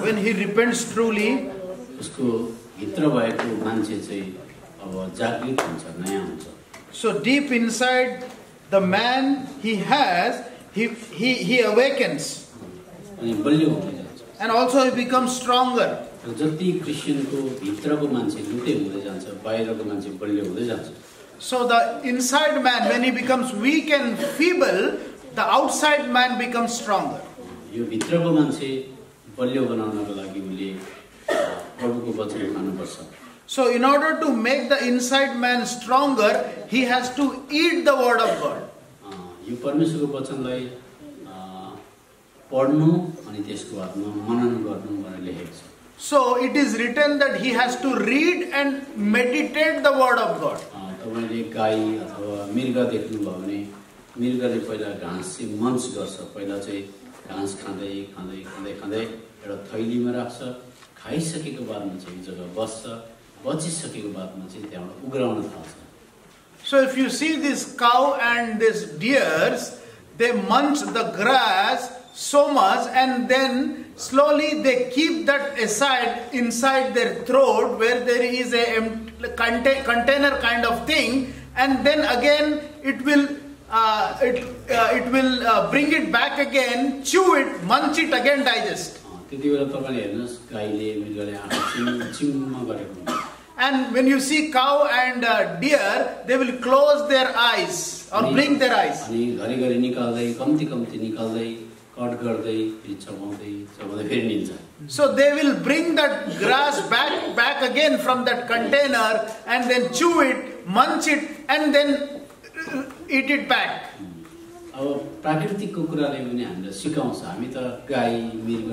when he repents truly, उसको भित्र भएको मान्छे चाहिँ अब जागृत हुन्छ, नयाँ हुन्छ. so deep inside the man he has, he awakens, अनि बलियो हुँदै जान्छ. and also he becomes stronger. जति क्रिस्चियनको भित्रको मान्छे लुटे हुँदै जान्छ, बाहिरको मान्छे बलियो हुँदै जान्छ. So the inside man, when he becomes weak and feeble, the outside man becomes stronger. यो भित्रको मान्छे बलियो बनाउनको लागि उले प्रभुको वचन खानुपर्छ. So in order to make the inside man stronger, he has to eat the word of God. यो परमेश्वरको वचनलाई पढ्नु अनि त्यसको बादमा मनन गर्नु भनेर लेखेको छ. So it is written that he has to read and meditate the word of God. तपाईले गाई अथवा मृग देख्नुभयो भने मृगले पहिला घाँस चाहिँ मन्च गर्छ. पहिला चाहिँ घाँस खाँदै खाँदै खाँदै खाँदै एउटा थैलीमा राख्छ. खाइसकेको बादमा चाहिँ एक जग्गा बस्छ. बचिसकेको बादमा चाहिँ त्यहाँबाट उग्राउन थाल्छ. So if you see this cow and this deers, they munch the grass so much and then slowly they keep that aside inside their throat where there is a container kind of thing, and then again it will bring it back again, chew it, munch it again, digest. त्यति बेला तपाईले हेर्नुस् गाईले मृगले आँखा चिम्म गरेको हुन्छ. And when you see cow and deer, they will close their eyes or blink their eyes. अनि घरिघरि निकाल्दै कम्ती कम्ती निकाल्दै कट गर्दै फेरि चबाउँदै चबाउँदै फेरि निन्छ. So they will bring that grass back again from that container and then chew it, munch it and then eat it back. अब प्राकृतिकको कुराले पनि हामीलाई सिकाउँछ. हामी त गाई मृग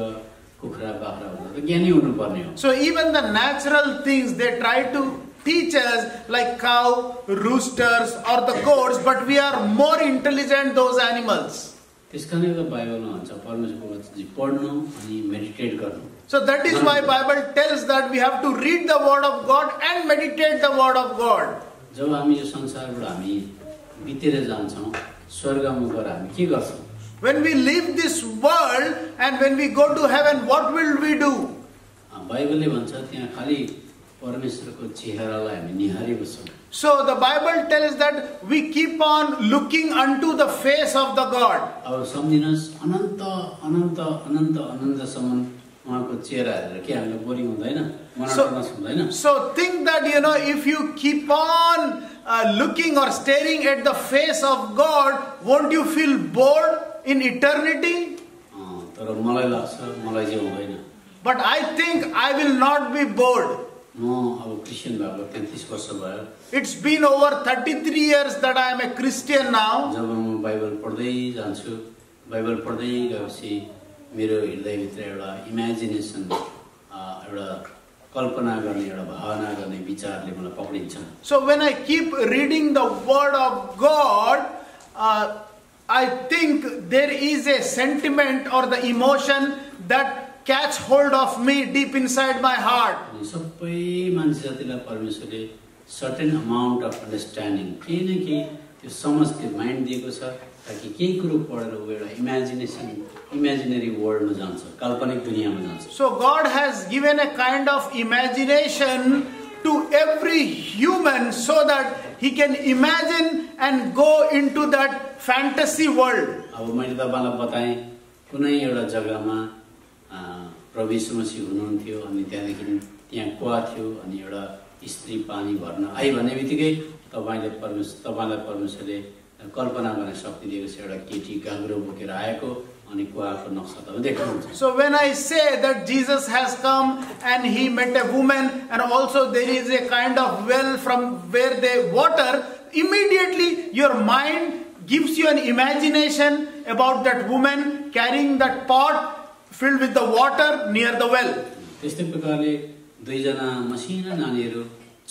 कुखुरा बाख्रा हुँदा त ज्ञानी हुनुपर्ने हो. So even the natural things they try to teach us, like cow, roosters or the goats, but we are more intelligent those animals. त्यसकारणले त बाइबलमा भन्छ परमेश्वरको वचन पढ्नु अनि मेडिटेट गर्नु. So that is why Bible tells that we have to read the word of God and meditate the word of God. जब हामी यो संसारबाट हामी बितेर जान्छौँ स्वर्गमा गएर हामी के गर्छौँ? When we leave this world and when we go to heaven, what will we do? बाइबलले भन्छ त्यहाँ खाली परमेश्वरको चेहरालाई हामी निहारी बस्छौँ. So the Bible tells that we keep on looking unto the face of the God. अब सम्झिनुहोस् अनन्त अनन्त अनन्त अनन्तसम्म उहाँको चेहरा हेरेर के हामीलाई बोरिङ हुँदैन, मोनोटोनस हुँदैन? So think that if you keep on looking or staring at the face of God, won't you feel bored in eternity? तर मलाई लाग्छ मलाई चाहिँ हुँदैन. But I think I will not be bored. म अब क्रिस्चियन भएको 33 वर्ष भयो. It's been over 33 years that I am a Christian now. जब म बाइबल पढ्दै जान्छु, बाइबल पढ्दै गएपछि मेरो हृदयभित्र एउटा इमेजिनेसन, एउटा कल्पना गर्ने, एउटा भावना गर्ने विचारले मलाई पक्रिन्छ. So when I keep reading the word of God, I think there is a sentiment or the emotion that catch hold of me deep inside my heart. सबै मान्छे जातिलाई परमेश्वरले सर्टेन अमाउन्ट अफ अन्डरस्ट्यान्डिङ केही न केही त्यो समझ त्यो माइन्ड दिएको छ ताकि केही कुरो पढेर ऊ एउटा इमेजिनेरी वर्ल्डमा जान्छ, काल्पनिक दुनियाँमा जान्छ. So God has given a kind of imagination to every human so that he can imagine and go into that fantasy world. अब मैले तपाईलाई बताएँ कुनै एउटा जग्गामा प्रभु यीशु मसीह हुनुहुन्थ्यो अनि त्यहाँदेखि त्यहाँ कुवा थियो अनि एउटा स्त्री पानी भर्न आई भन्ने बित्तिकै तपाईँलाई परमेश्वरले कल्पना गर्ने शक्ति दिएको छ. एउटा केटी गाग्रो बोकेर आएको अनि कुवाको नक्सा तपाईँ देख्नुहुन्छ. So when I say that Jesus has come and he met a woman and also there is a kind of well from where they water, immediately your mind gives you an imagination about that woman carrying that pot filled with the water near the well. त्यस्तै प्रकारले दुईजना मसिना नानीहरू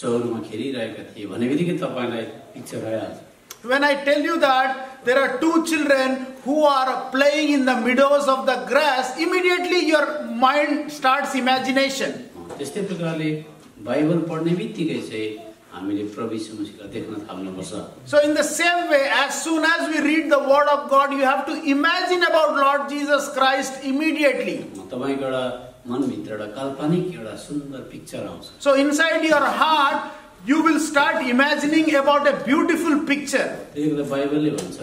चौरमा खेलिरहेका थिए भन्ने बित्तिकै तपाईलाई पिक्चर आइहाल्छ. When I tell you that there are two children who are playing in the meadows of the grass, immediately your mind starts imagination. त्यस्तै प्रकारले बाइबल पढ्ने बित्तिकै चाहिँ हामीले प्रभु यीशु मसीहलाई देख्न थाल्नुपर्छ. So in the same way, as soon as we read the word of God, you have to imagine about Lord Jesus Christ immediately. तपाईको एउटा मनभित्र एउटा काल्पनिक एउटा सुन्दर पिक्चर आउँछ। So inside your heart, you will start imagining about a beautiful picture. त्यसले बाइबलले भन्छ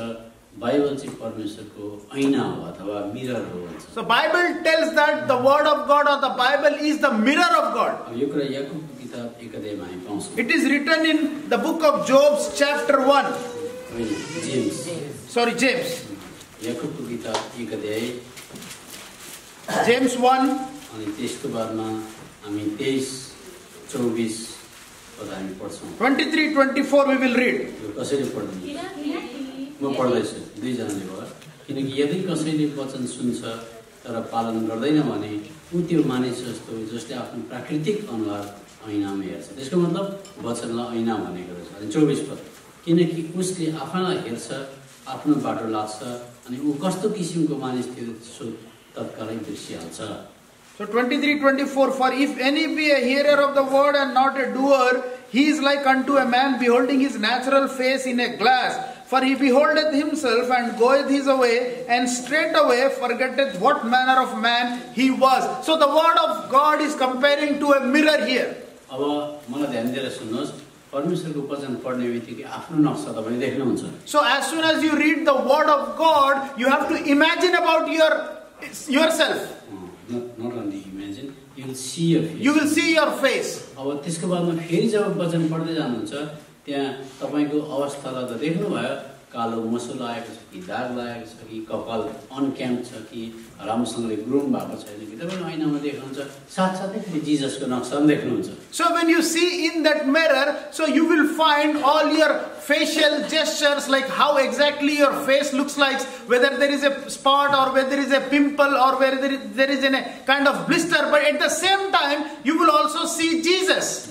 Bible चाहिँ परमेश्वरको ऐना हो अथवा मिरर हो भन्छ। So Bible tells that the word of God or the Bible is the mirror of God. अब यो कुरा याकुबको किताब 1 अध्यायमा हामी पाउँछौँ। It is written in the book of Job chapter 1. James. याकुबको किताब 1 अध्याय James 1. अनि त्यसको बादमा हामी 23-24 पद हामी पढ्छौँ। 23-24 we will read. यो कसैले पढ्नु? म पढ्दैछु, दुईजनाले भयो। किनकि यदि कसैले वचन सुन्छ तर पालन गर्दैन भने ऊ त्यो मानिस जस्तो जसले आफ्नो प्राकृतिक अनुहार ऐनामा हेर्छ। त्यसको मतलब वचनलाई ऐना भनेको रहेछ। अनि 24 पद, किनकि उसले आफैलाई हेर्छ, आफ्नो बाटो लाग्छ, अनि ऊ कस्तो किसिमको मानिस थियो सो तत्कालै बिर्सिहाल्छ। So 23-24, for if any be a hearer of the word and not a doer, he is like unto a man beholding his natural face in a glass. For he beholdeth himself and goeth his way, and straightway forgetteth what manner of man he was. So the word of God is comparing to a mirror here. अब मलाई ध्यान दिएर सुन्नुहोस्, परमेश्वरको वचन पढ्ने बित्तिकै आफ्नो नक्सा तपाईले देख्नुहुन्छ। So as soon as you read the word of God, you have to imagine about yourself. Not only imagine, you will see your face. You will see your face. अब त्यसको बादमा फेरि जब वचन पढ्दै जानुहुन्छ त्यहाँ तपाईको अवस्थालाई त देख्नुभयो, कालो मसो लागेको छ कि दाग लागेको छ कि कपाल अनक्याम्प छ कि राम्रोसँगले ग्रुम भएको छैन कि तपाईले ऐनामा देख्नुहुन्छ, साथसाथै फेरि जिजसको नक्सा पनि देख्नुहुन्छ। So when you see in that mirror, so you will find all your facial gestures, like how exactly your face looks like, whether there is a spot or whether there is a pimple or whether there is a kind of blister, but at the same time you will also see Jesus.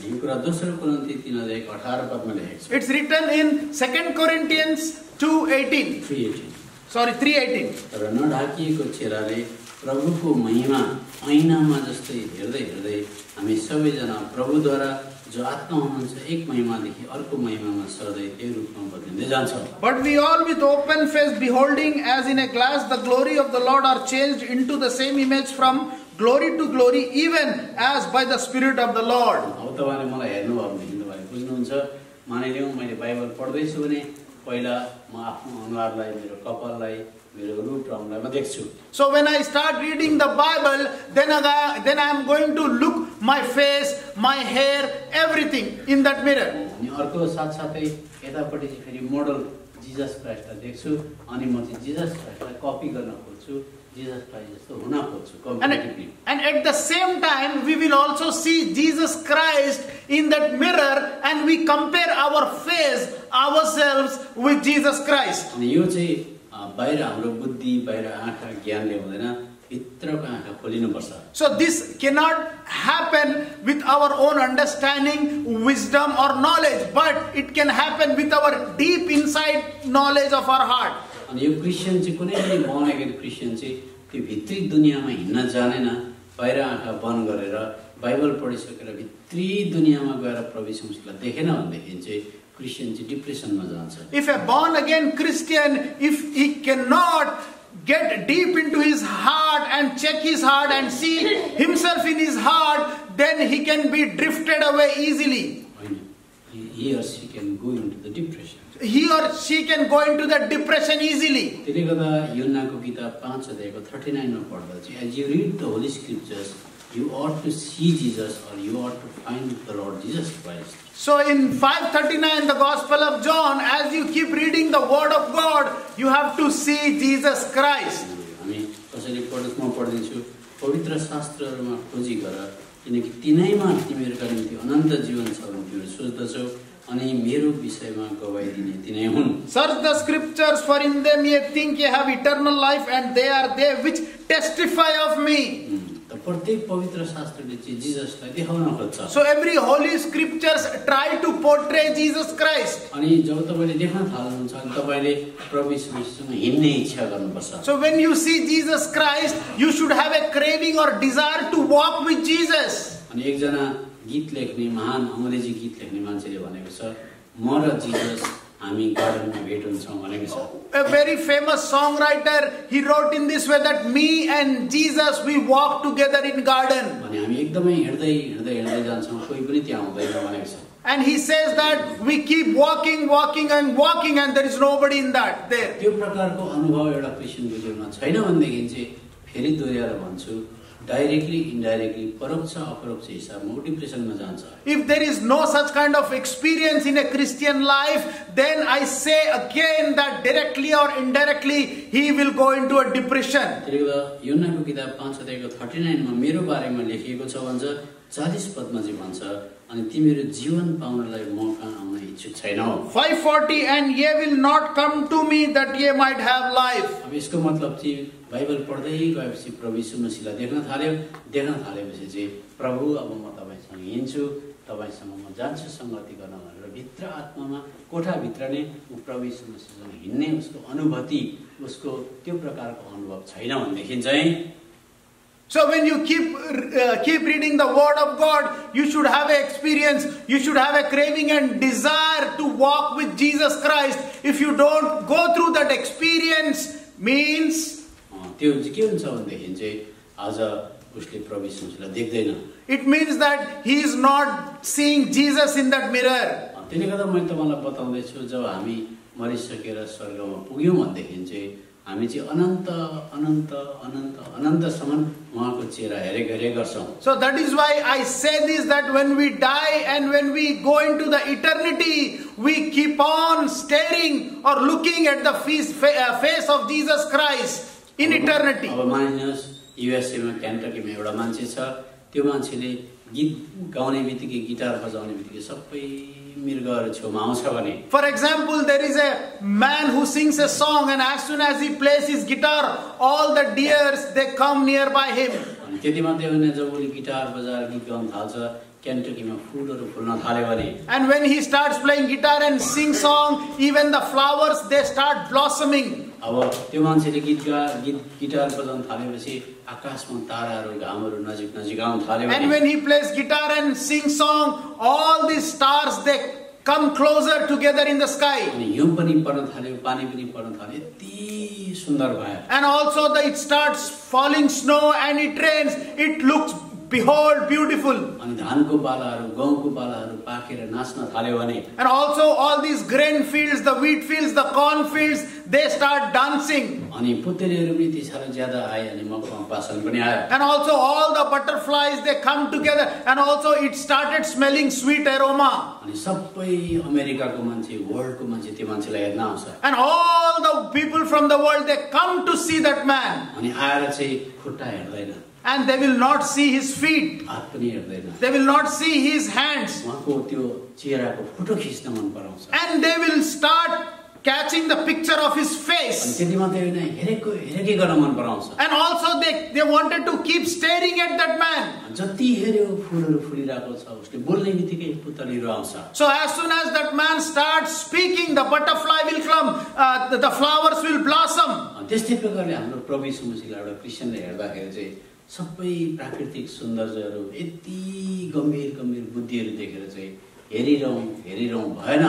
It's written in 2 Corinthians 2:18. 3:18. Sorry, 3:18. तर नढाकिएको चेहराले प्रभुको महिमा ऐनामा जस्तै हेर्दै हेर्दै हामी सबैजना प्रभुद्वारा जो आत्मा हुनुहुन्छ एक महिमादेखि अर्को महिमामा सर्दै त्यो रूपमा बदलिँदै जान्छौँ। But we all with open face beholding as in a glass the glory of the Lord are changed into the same image from glory to glory, even as by the Spirit of the Lord. अब तपाईले मलाई हेर्नु भयो भने तपाईले बुझ्नुहुन्छ, मानिलिउँ मैले Bible पढ्दैछु भने पहिला म आफ्नो अनुहारलाई, मेरो कपाललाई, मेरो रूप रङलाई म देख्छु। So when I start reading the Bible, then I am going to look my face, my hair, everything in that mirror. अनि अर्को साथसाथै यतापटि चाहिँ फेरि मोडल जिजस क्राइस्टलाई देख्छु, अनि म चाहिँ जिजस क्राइस्टलाई कपी गर्न खोज्छु, जिजस क्राइस्ट जस्तो हुन खोज्छु completely. And at the same time we will also see Jesus Christ in that mirror, and we compare our face, ourselves with Jesus Christ. अनि यो चाहिँ बाहिर हाम्रो बुद्धि, बाहिर आँखा ज्ञानले हुँदैन, भित्रको आँखा खोलिनुपर्छ। So this cannot happen with our own understanding, wisdom or knowledge, but it can happen with our deep inside knowledge of our heart. अनि यो क्रिस्चियन चाहिँ कुनै पनि बनेको क्रिस्चियन चाहिँ त्यो भित्री दुनियाँमा हिँड्न जानेन, बाहिर आँखा बन्द गरेर बाइबल पढिसकेर भित्री दुनियाँमा गएर प्रभु येशू मसीहलाई देखेन भनेदेखि चाहिँ क्रिस्चियन चाहिँ डिप्रेसनमा जान्छ। If a born again Christian, if he cannot get deep into his heart and check his heart and see himself in his heart, then he can be drifted away easily. He or she can go into the depression. He or she can go into the depression easily. त्यसले गर्दा यूहन्नाको किताब 5 अध्यायको 39 मा पढ्दा चाहिँ as you read the holy scriptures, you ought to see Jesus, or you ought to find the Lord Jesus Christ. So in 5:39, the Gospel of John, as you keep reading the Word of God, you have to see Jesus Christ. हामी कसैले म पढ्दिन्छु, पवित्र शास्त्रहरूमा खोजी गर, किनकि तिनैमा तिमीहरूका निम्ति अनन्त जीवन छ भनेर तिमीहरू सोच्दछौ, अनि मेरो विषयमा गवाही दिने तिनै हुन्। Search the scriptures, for in them ye think ye have eternal life, and they are they which testify of me. प्रत्येक पवित्र शास्त्रले चाहिँ जिजसलाई देखाउन खोज्छ। So every holy scriptures try to portray Jesus Christ. अनि जब तपाईले देख्न थाल्नुहुन्छ अनि तपाईले प्रभु येशूसँग हिँड्ने इच्छा गर्नुपर्छ। So when you see Jesus Christ, you should have a craving or desire to walk with Jesus. अनि एकजना गीत लेख्ने महान अंग्रेजी गीत लेख्ने मान्छेले भनेको छ, म र जिजस हामी गार्डनमा भेट हुन्छौँ भनेको छ। A very famous songwriter, he wrote in this way that me and Jesus, we walk together in garden. अनि हामी एकदमै हिँड्दै हिँड्दै हिँड्दै जान्छौँ, कोही पनि त्यहाँ हुँदैन भनेको छ। And he says that we keep walking and there is nobody in that there. त्यो प्रकारको अनुभव एउटा क्रिस्चियनको जीवनमा छैन भनेदेखि चाहिँ फेरि दोहोऱ्याएर भन्छु, डाइरेक्टली इनडाइरेक्टली परोक्ष अपरोक्ष हिसाबमा ऊ डिप्रेसनमा जान्छ। If there is no such kind of experience in a Christian life, then I say again that directly or indirectly he will go into a depression. त्यसले यूहन्नाको किताब 5 अध्यायको 39 मा मेरो बारेमा लेखिएको छ भन्छ, 40 पदमा चाहिँ भन्छ, अनि तिमीहरू जीवन पाउनलाई मौका आउन इच्छुक छैनौ। 5:40 and ye will not come to me that ye might have life. अब यसको मतलब चाहिँ बाइबल पढ्दै गएपछि प्रभु यीशु मसीहलाई देख्न थालेपछि चाहिँ प्रभु अब म तपाईसँग हिँड्छु, तपाईसँग म जान्छु संगति गर्न भनेर भित्र आत्मामा कोठाभित्र नै ऊ प्रभु यीशु मसीहसँग हिँड्ने उसको अनुभूति, उसको त्यो प्रकारको अनुभव छैन भनेदेखि चाहिँ So when you keep reading the word of God, you should have an experience, you should have a craving and desire to walk with Jesus Christ. If you don't go through that experience, means त्यो चाहिँ के हुन्छ भनेदेखि चाहिँ आज उसले प्रभु यीशु मसीहलाई देख्दैन। It means that he is not seeing Jesus in that mirror. त्यसले गर्दा मैले तपाईलाई बताउँदै छु, जब हामी मरिसकेर स्वर्गमा पुग्यौं भनेदेखि चाहिँ हामी चाहिँ अनन्त अनन्त अनन्त अनन्तसम्म उहाँको चेहरा हेरे गर्छौं। So that is why I say this, that when we die and when we go into the eternity, we keep on staring or looking at the face of Jesus Christ in eternity. अब मानिनुहोस् USA मा क्यान्टकीमा एउटा मान्छे छ, त्यो मान्छेले गीत गाउने बित्तिकै गिटार बजाउने बित्तिकै सबै मृगहरू छेउमा आउँछ भने, for example, there is a man who sings a song and as soon as he plays his guitar, all the deers they come nearby him. अनि त्यति मात्रै होइन, जब उले गिटार बजाएर गीत गाउन थाल्छ क्यान्टकीमा फूलहरू फुल्न थाल्यो भने, and when he starts playing guitar and sing song, even the flowers they start blossoming. अब त्यो मान्छेले गिटार बजाउन थालेपछि आकाशमा ताराहरू घामहरू नजिक आउन थाल्यो। And when he plays guitar and sings song, all these stars they come closer together in the sky. अनि हिउँ पनि पर्न थाल्यो, पानी पनि पर्न थाल्यो, यति सुन्दर भयो। And also it starts falling snow and it rains. It looks, behold, beautiful. अनि धानको बालाहरू, गहुँको बालाहरू पाकेर नाच्न थाल्यो भने, and also all these grain fields, the wheat fields, the corn fields, they start dancing. अनि पुतलीहरू पनि त्यति साह्रो ज्यादा आए अनि मकवामा पासन पनि आयो। And also all the butterflies they come together and also it started smelling sweet aroma. अनि सबै अमेरिकाको मान्छे, वर्ल्डको मान्छे त्यो मान्छेलाई हेर्न आउँछ। And all the people from the world they come to see that man. अनि आएर चाहिँ खुट्टा हेर्दैन, and they will not see his feet, हात पनि हेर्दैन, they will not see his hands, उहाँको त्यो चेहराको फोटो खिच्न मन पराउँछ। and they will start catching the picture of his अनि face. त्यति मात्रै होइन, हेरेकै गर्न मन पराउँछ। And also they wanted to keep staring at that man. जति हेर्यो फुलहरू फुलिरहेको छ, उसले बोल्ने बित्तिकै पुतलीहरू आउँछ। So as soon as that man starts speaking, the butterfly will come, the flowers will blossom. त्यस्तै प्रकारले हाम्रो प्रभु यीशु मसीहलाई एउटा क्रिस्चियनले हेर्दाखेरि चाहिँ सबै प्राकृतिक सौन्दर्यहरू यति गम्भीर बुद्धिहरू देखेर चाहिँ हेरिरहँ भएन।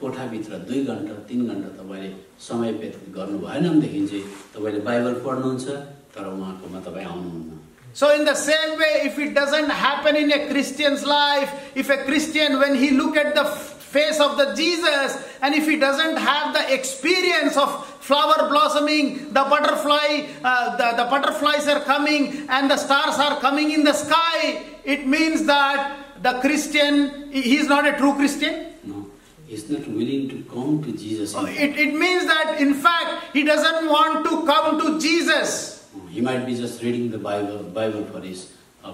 कोठाभित्र 2 घण्टा 3 घण्टा तपाईले समय व्यतीत गर्नु भएन भनेदेखि चाहिँ तपाईले बाइबल पढ्नुहुन्छ तर उहाँकोमा तपाई आउनुहुन्न। So in the same way, if it doesn't happen in a Christian's life, if a Christian, when he look at the face of the Jesus, and if he doesn't have the experience of flower blossoming, the butterflies are coming and the stars are coming in the sky, it means that the Christian, he is not a true Christian. No, he is not willing to come to Jesus. It means that in fact he doesn't want to come to Jesus. He might be just reading the Bible for his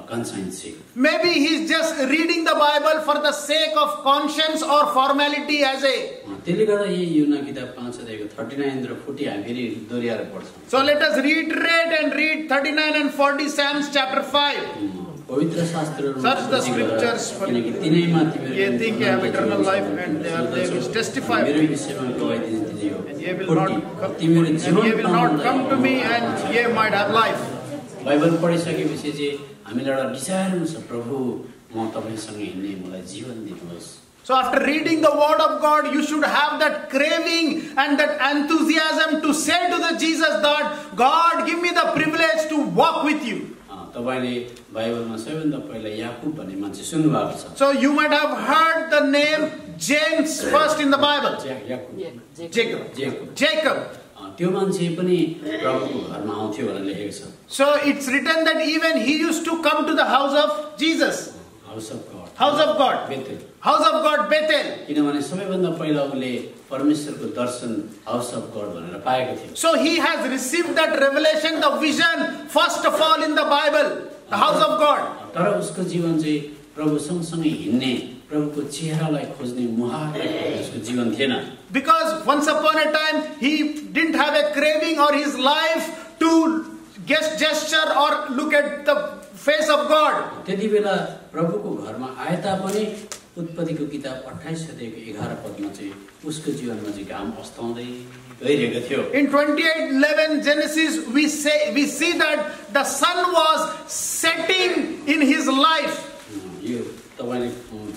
conscience sake. Maybe he's just reading the Bible for the sake of conscience or formality as a. त्यसले गर्दा यही यूहन्ना किताब 5 अध्यायको 39 र 40 हामी फेरि दोहोऱ्याएर पढ्छौँ। So let us reiterate and read 39 and 40 Psalms chapter 5. पवित्र शास्त्रहरू Search the scriptures for किनकि तिनैमा तिमीहरू ye think you have eternal life and they will testify. मेरो विषयमा गवाही दिने तिनै हो। And ye will not come to me and ye might have life. Bible पढिसकेपछि चाहिँ हामीलाई एउटा डिजायर हुन्छ, प्रभु म तपाईसँग हिँड्ने, मलाई जीवन दिनुहोस्। So after reading the word of God, you should have that craving and that enthusiasm to say to the Jesus that, God, give me the privilege to walk with you. तपाईले बाइबलमा सबैभन्दा पहिला याकुब भन्ने मान्छे सुन्नुभएको छ. So you might have heard the name James first in the Bible. Jacob. त्यो मान्छे पनि प्रभुको घरमा आउँथ्यो भनेर लेखेको छ. So it's written that even he used to come to the house of Jesus. House of God. House of God. Bethel. House of God, Bethel. किनभने सबैभन्दा पहिला उले परमेश्वरको दर्शन हाउस अफ गॉड भनेर पाएको थियो. So he has received that revelation, the vision, first of all in the Bible, the house of God. तर उसको जीवन चाहिँ प्रभु सँगसँगै हिँड्ने, प्रभुको चेहरालाई खोज्ने मुहारलाई उसको जीवन थिएन. Because once upon a time he didn't have a craving or his life to gesture or look at the face of God. त्यति बेला प्रभुको घरमा आए तापनि उत्पत्तिको किताब 28 अध्यायको 11 पदमा चाहिँ उसको जीवनमा चाहिँ घाम अस्ताउँदै गइरहेको थियो. In 28:11 Genesis we see that the sun was setting in his life. यो तपाईले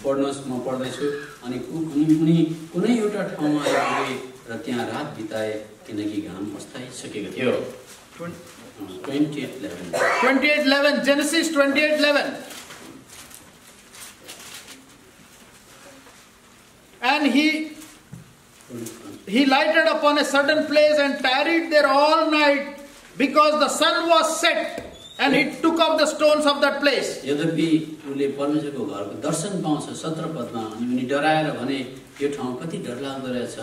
पढ्नुस्, म पढ्दैछु अनि कुनै एउटा ठाउँमा आए र त्यहाँ रात बिताए किनकि घाम अस्ताइसकेको थियो. 28:11 Genesis 28:11. And he lighted upon a certain place and tarried there all night because the sun was set, and he took up the stones of that place. यद्यपि उले परमेश्वरको घरको दर्शन पाउँछ 17 पदमा अनि उनी डराएर भने यो ठाउँ कति डरलाग्दो रहेछ,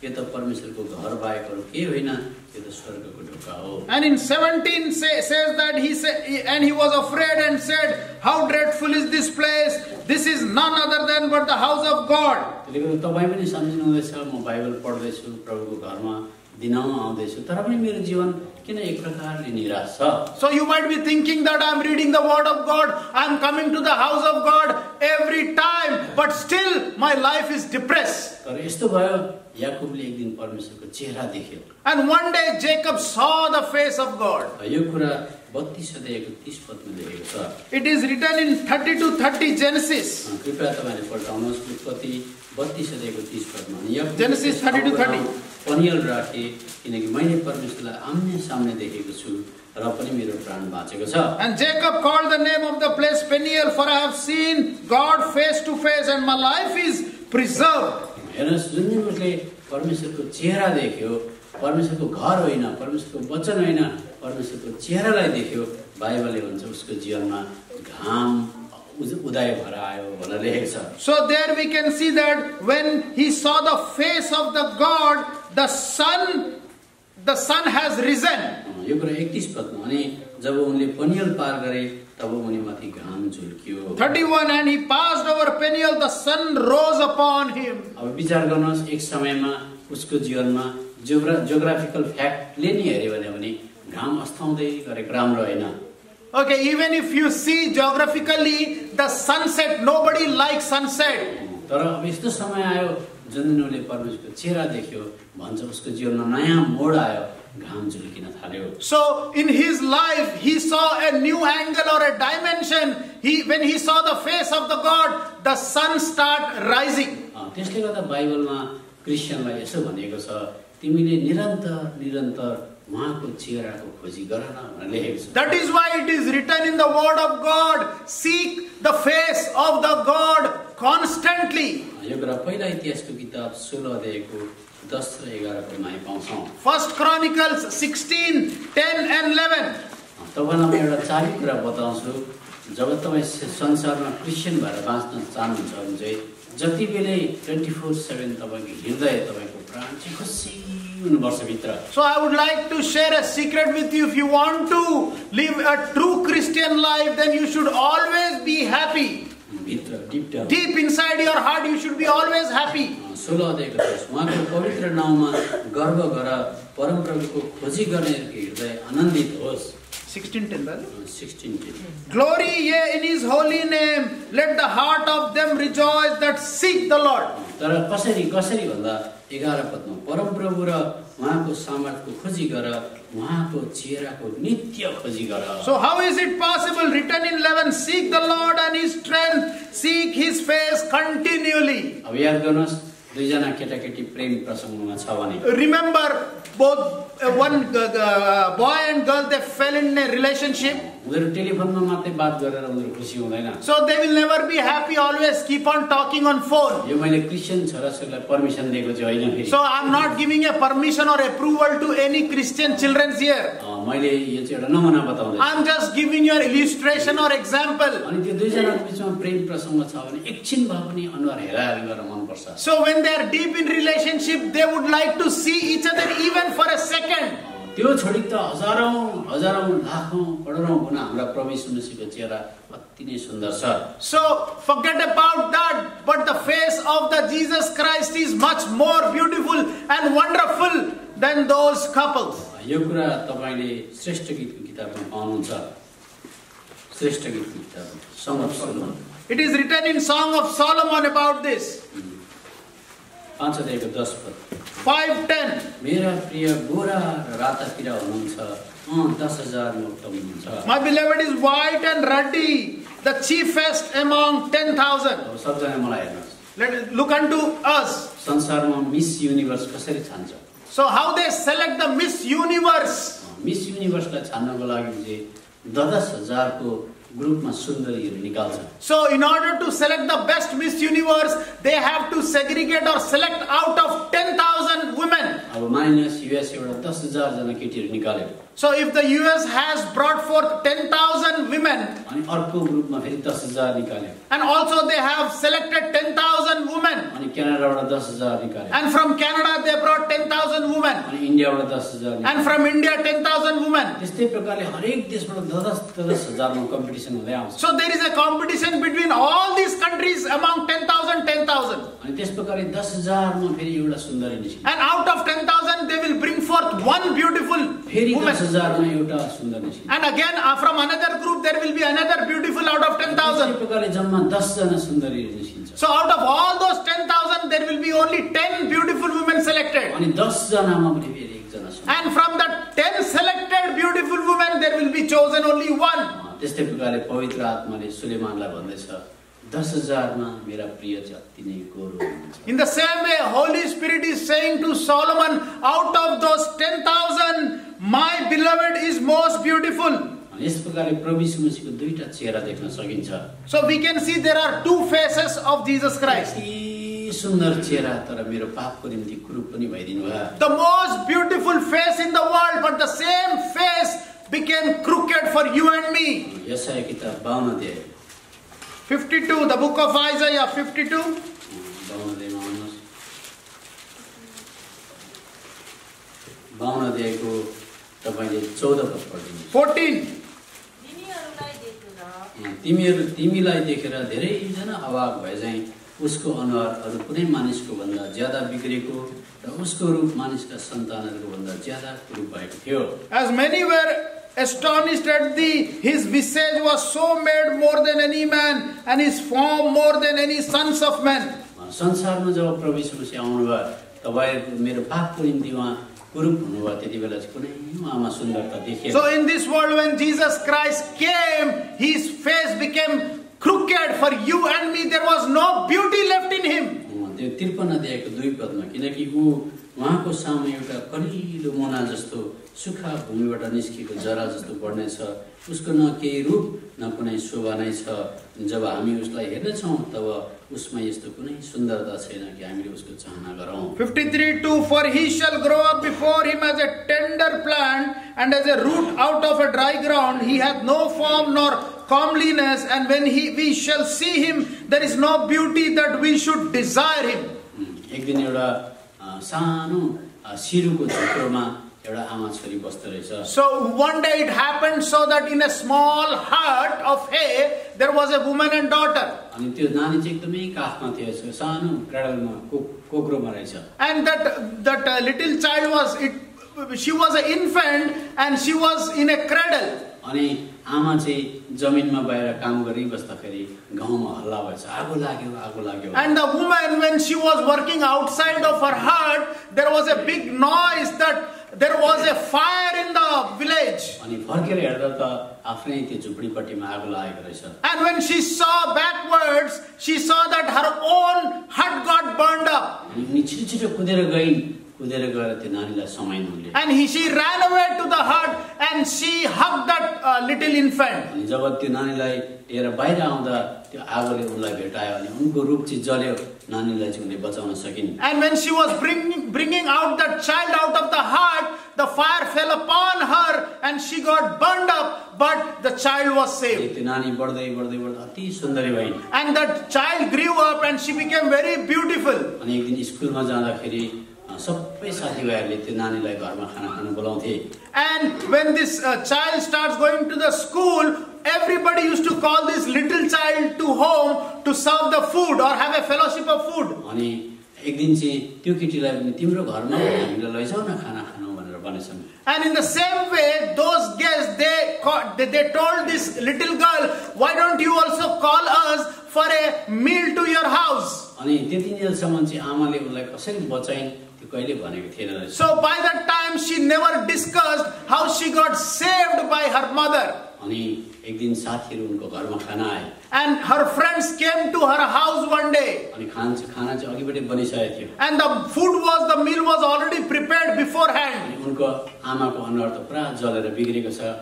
यो त परमेश्वरको घर बाहेक अरु केही होइन, यो त स्वर्गको ढोका हो. And in 17 says that he was afraid and said, how dreadful is this place, this is none other than but the house of God. त्यसले तपाई पनि सम्झिनु हुँदैछ, म बाइबल पढ्दैछु, प्रभुको घरमा दिनमा आउँदैछु, तर पनि मेरो जीवन किन एक प्रकारले निराश छ. So you might be thinking that I'm reading the word of God, I'm coming to the house of God every time, but still my life is depressed. तर यस्तो भयो, याकुबले एक दिन परमेश्वरको चेहरा देख्यो. And one day Jacob saw the face of God. यो कुरा 32 अध्यायको 30 पदमा लेखेको छ. It is written in 30-30 Genesis. कृपया तपाईले पढ्नुहोस् उत्पत्ति 32 अध्यायको 30 पदमा. Genesis 30-30. पनियल राखे किनकि मैले परमेश्वरलाई आम्ने सामने देखेको छु र पनि मेरो प्राण बाँचेको छ. And Jacob called the name of the place Peniel, for I have seen God face to face and my life is preserved. हेर्नुस्, जुन दिन उसले परमेश्वरको चेहरा देख्यो, परमेश्वरको घर होइन, परमेश्वरको वचन होइन, परमेश्वरको चेहरालाई देख्यो, बाइबलले भन्छ उसको जीवनमा घाम उदय भएर आयो भनेर लेखेको छ. So there we can see that when he saw the face of the God, the sun has risen. यो कुरा 31 पदमा. अनि जब उनले पनियल पार गरे तब उनीमाथि घाम झुल्कियो. 31 And he passed over Peniel, the sun rose upon him. अब विचार गर्नुहोस्, एक समयमा उसको जीवनमा जियोग्राफिकल फ्याक्टले नि हेर्यो भने घाम अस्ताउँदै गरेको राम्रो होइन. Okay, even if you see geographically the sunset, nobody likes sunset. तर अब यस्तो समय आयो जुन दिन उनले परमेश्वरको चेहरा देख्यो, भन्छ उसको जीवनमा नयाँ मोड आयो, घाम झुल्किन थाल्यो. So in his life he saw a new angle or a dimension. When he saw the face of the God, the sun start rising. त्यसले गर्दा बाइबलमा क्रिस्चियनलाई यसो भनेको छ, तिमीले निरन्तर उहाँको चेहराको खोजी गर न भनेर लेखेको छ. That is why it is written in the word of God, seek the face of the God constantly. यो कुरा पहिला इतिहासको किताब 16 अध्यायको 10 र 11 पदमा पाउँछौं. First Chronicles 16, 10 and 11. तपाईलाई म एउटा चाली कुरा बताउँछु. जब तपाई संसारमा क्रिस्चियन भएर बाँच्न चाहनुहुन्छ भने चाहिँ जति बेलै 24/7 तपाईको हृदय तपाईको प्राण चाहिँ खुसी हुनुपर्छ भित्र. So I would like to share a secret with you. If you want to live a true Christian life, then you should always be happy. भित्र deep inside your heart you should be always happy. 16 अध्यायको 10 उहाँको पवित्र नाममा गर्व गर, परमप्रभुको खोजी गर्नेहरूको हृदय आनन्दित होस्. 16:10 brother. 16:10. Glory ye in his holy name, let the heart of them rejoice that seek the Lord. तर कसरी भन्दा 11 पदमा परमप्रभु र उहाँको सामर्थ्यको खोजी गर, उहाँको चेहराको नित्य खोजी गर। So how is it possible? Written in 11, seek the Lord and His strength, seek His face continually. अब याद गर्नुहोस् दुईजना केटाकेटी प्रेम प्रसङ्गमा छ भने Remember, both one boy and girl, they fell in a relationship. उनीहरू टेलिफोनमा मात्रै बात गरेर उनीहरू खुसी हुँदैन। So they will never be happy, always keep on talking on phone. यो मैले क्रिस्चियन छोराछोरीलाई पर्मिसन दिएको चाहिँ होइन फेरि। So I'm not giving a permission or approval to any Christian children here. मैले यो चाहिँ एउटा नमुना बताउँदै। I'm just giving you an illustration or example. अनि त्यो दुईजनाको बिचमा प्रेम प्रसङ्ग छ भने एकछिन भए पनि अनुहार हेराहेर गर्न मनपर्छ। So when they are deep in relationship, they would like to see each other even for a second. त्यो छोडी त हजारौं लाखौं करोडौं गुना हाम्रा प्रभु येशू मसीहको चेहरा अति नै सुन्दर छ। So forget about that, but the face of the Jesus Christ is much more beautiful and wonderful than those couples. यो कुरा तपाईले श्रेष्ठ गीतको किताबमा पाउनुहुन्छ। श्रेष्ठ गीतको किताब Song of Solomon. It is written in Song of Solomon about this. 5 अध्यायको 10 पद 5:10. मेरा प्रिय गोरा र राता पीरा हुनुहुन्छ 10,000 मा उत्तम हुनुहुन्छ। My beloved is white and ruddy, the chiefest among 10,000. अब सबजना मलाई हेर्नुहोस्। Let us look unto us. संसारमा मिस युनिभर्स कसरी छान्छ? So how they select the Miss Universe? मिस युनिभर्सलाई छान्नको लागि चाहिँ 10,000 को ग्रुपमा सुन्दरीहरू निकाल्छ। So in order to select the best Miss Universe, they have to segregate or select out of 10,000 women. अब माइनस युएस एउटा 10,000 जना केटीहरू निकाल्यो। So if the US has brought forth 10,000 women, अनि अर्को ग्रुपमा फेरि 10,000 निकाल्यो। and also they have selected 10,000 women, अनि क्यानाडाबाट 10,000 निकाल्यो। and from Canada they brought 10,000 women, अनि इन्डियाबाट 10,000 and from India 10,000 women. त्यस्तै प्रकारले हरेक देशबाट 10,000 मा कम्पिटिसन हुँदै आउँछ। So there is a competition between all these countries among 10,000, 10,000. अनि त्यस प्रकारले 10,000 मा फेरि एउटा सुन्दरी निस्किन्छ। And out of 10,000 they will bring forth one beautiful फेरि woman. 10,000 मा एउटा सुन्दर निस्किन्छ। And again from another group there will be another beautiful out of 10,000. त्यस प्रकारले जम्मा 10 जना सुन्दरीहरू निस्किन्छ। So out of all those 10,000 there will be only 10 beautiful women selected. अनि 10 जनामा पनि फेरि एकजना सुन्दर। And from the 10 selected beautiful women there will be chosen only one. त्यस्तै प्रकारले पवित्र आत्माले सुलेमानलाई भन्दैछ 10,000 मा मेरा प्रिय चाहिँ अति नै गोरो हुनुहुन्छ। In the same way, Holy Spirit is saying to Solomon, out of those 10,000, my beloved is most beautiful. यस प्रकारले प्रभु येशू मसीहको दुईटा चेहरा देख्न सकिन्छ। So we can see there are two faces of Jesus Christ. यति सुन्दर चेहरा तर मेरो पापको निम्ति क्रुप पनि भइदिनु भयो। The most beautiful face in the world, but the same face became crooked for you and me. यशाया किताब 52 अध्याय 52, the book of Isaiah 52. 52 अध्यायमा आउनुहोस्। 52 अध्यायको तपाईले 14 पद पढ्दिनुहोस्। 14. तिमीलाई देखेर धेरैजना अवाक भए चाहिँ उसको अनुहार अरू कुनै मानिसको भन्दा ज्यादा बिग्रेको र उसको रूप मानिसका सन्तानहरूको भन्दा ज्यादा कुरूप भएको थियो। As many were astonished at thee, his visage was so made more than any man, and his form more than any sons of men. संसारमा जब प्रभु येशू मसीह आउनुभयो तपाईहरुको मेरो पापको निम्ति उहाँ कुरूप हुनुभयो त्यति बेला चाहिँ कुनै उहाँमा सुन्दरता देखिएन। So in this world when Jesus Christ came, his face became crooked for you and me. There was no beauty left in him. त्यो 53 अध्यायको 2 पदमा किनकि उहाँको सामु एउटा कलिलो मुना जस्तो सुखा भूमिबाट निस्केको जरा जस्तो बढ्नेछ उसको न केही रूप न कुनै शोभा नै छ। जब हामी उसलाई हेर्नेछौँ तब उसमा यस्तो कुनै सुन्दरता छैन कि हामीले उसको चाहना गरौँ। 53:2 For he shall grow up before him as a tender plant and as a root out of a dry ground. He hath no form nor comeliness, and when we shall see him there is no beauty that we should desire him. एक दिन एउटा सानो सिरुको झोक्रोमा एउटा आमा छोरी बस्दै रहेछ। So one day it happened so that in a small hut of hay there was a woman and daughter. अनि त्यो नानी चाहिँ एकदमै काखमा थियो सानो क्राडलमा कोक्रोमा रहेछ। And that little child she was an infant and she was in a cradle. अनि आमा चाहिँ जमिनमा बाहिर काम गरिबस्दाखेरि गाउँमा हल्ला भएछ आगो लाग्यो। And the woman when she was working outside of her hut there was a big noise that there was a fire in the village. अनि फर्केर हेर्दा त आफ्नै त्यो झुपडीपट्टिमा आगो लागेको रहेछ। And when she saw backwards, she saw that her own hut got burned up. अनि उनी छिटो छिटो कुदेर गएर त्यो नानीलाई समाइन् उनले। And she ran away to the hut and she hugged that little infant. अनि जब त्यो नानीलाई लिएर बाहिर आउँदा त्यो आगोले उनलाई भेटायो अनि उनको रूप चाहिँ जल्यो, नानीलाई चाहिँ उनले बचाउन सकिन्। And when she was bringing out that child out of the hut, the fire fell upon her and she got burned up, but the child was saved. त्यो नानी बढ्दै बढ्दै बढ्दै अति सुन्दरी भइन्। And that child grew up and she became very beautiful. अनि एक दिन स्कुलमा जाँदाखेरि सबै साथीभाइहरूले त्यो नानीलाई घरमा खाना खान बोलाउँथे। And when this child starts going to the school, everybody used to call this little child to home to serve the food or have a fellowship of food. अनि एक दिन चाहिँ त्यो केटीलाई पनि तिम्रो घरमा हामीलाई लैजाऊ न खाना खानु भनेर भनेछन्। And in the same way, those guests, they told this little girl, why don't you also call us for a meal to your house? अनि त्यतिन्जेलसम्म चाहिँ आमाले उनलाई कसरी बचाइन् त्यो कहिले भनेको थिएन रहेछ। So by that time, she never discussed how she got saved by her mother. अनि एक दिन साथीहरू उनको घरमा खाना आए। And her friends came to her house one day. अनि खाना चाहिँ अघिबाटै बनिसकेको थियो। And the meal was already prepared beforehand. अनि उनको आमाको अनुहार त पुरा जलेर बिग्रेको छ।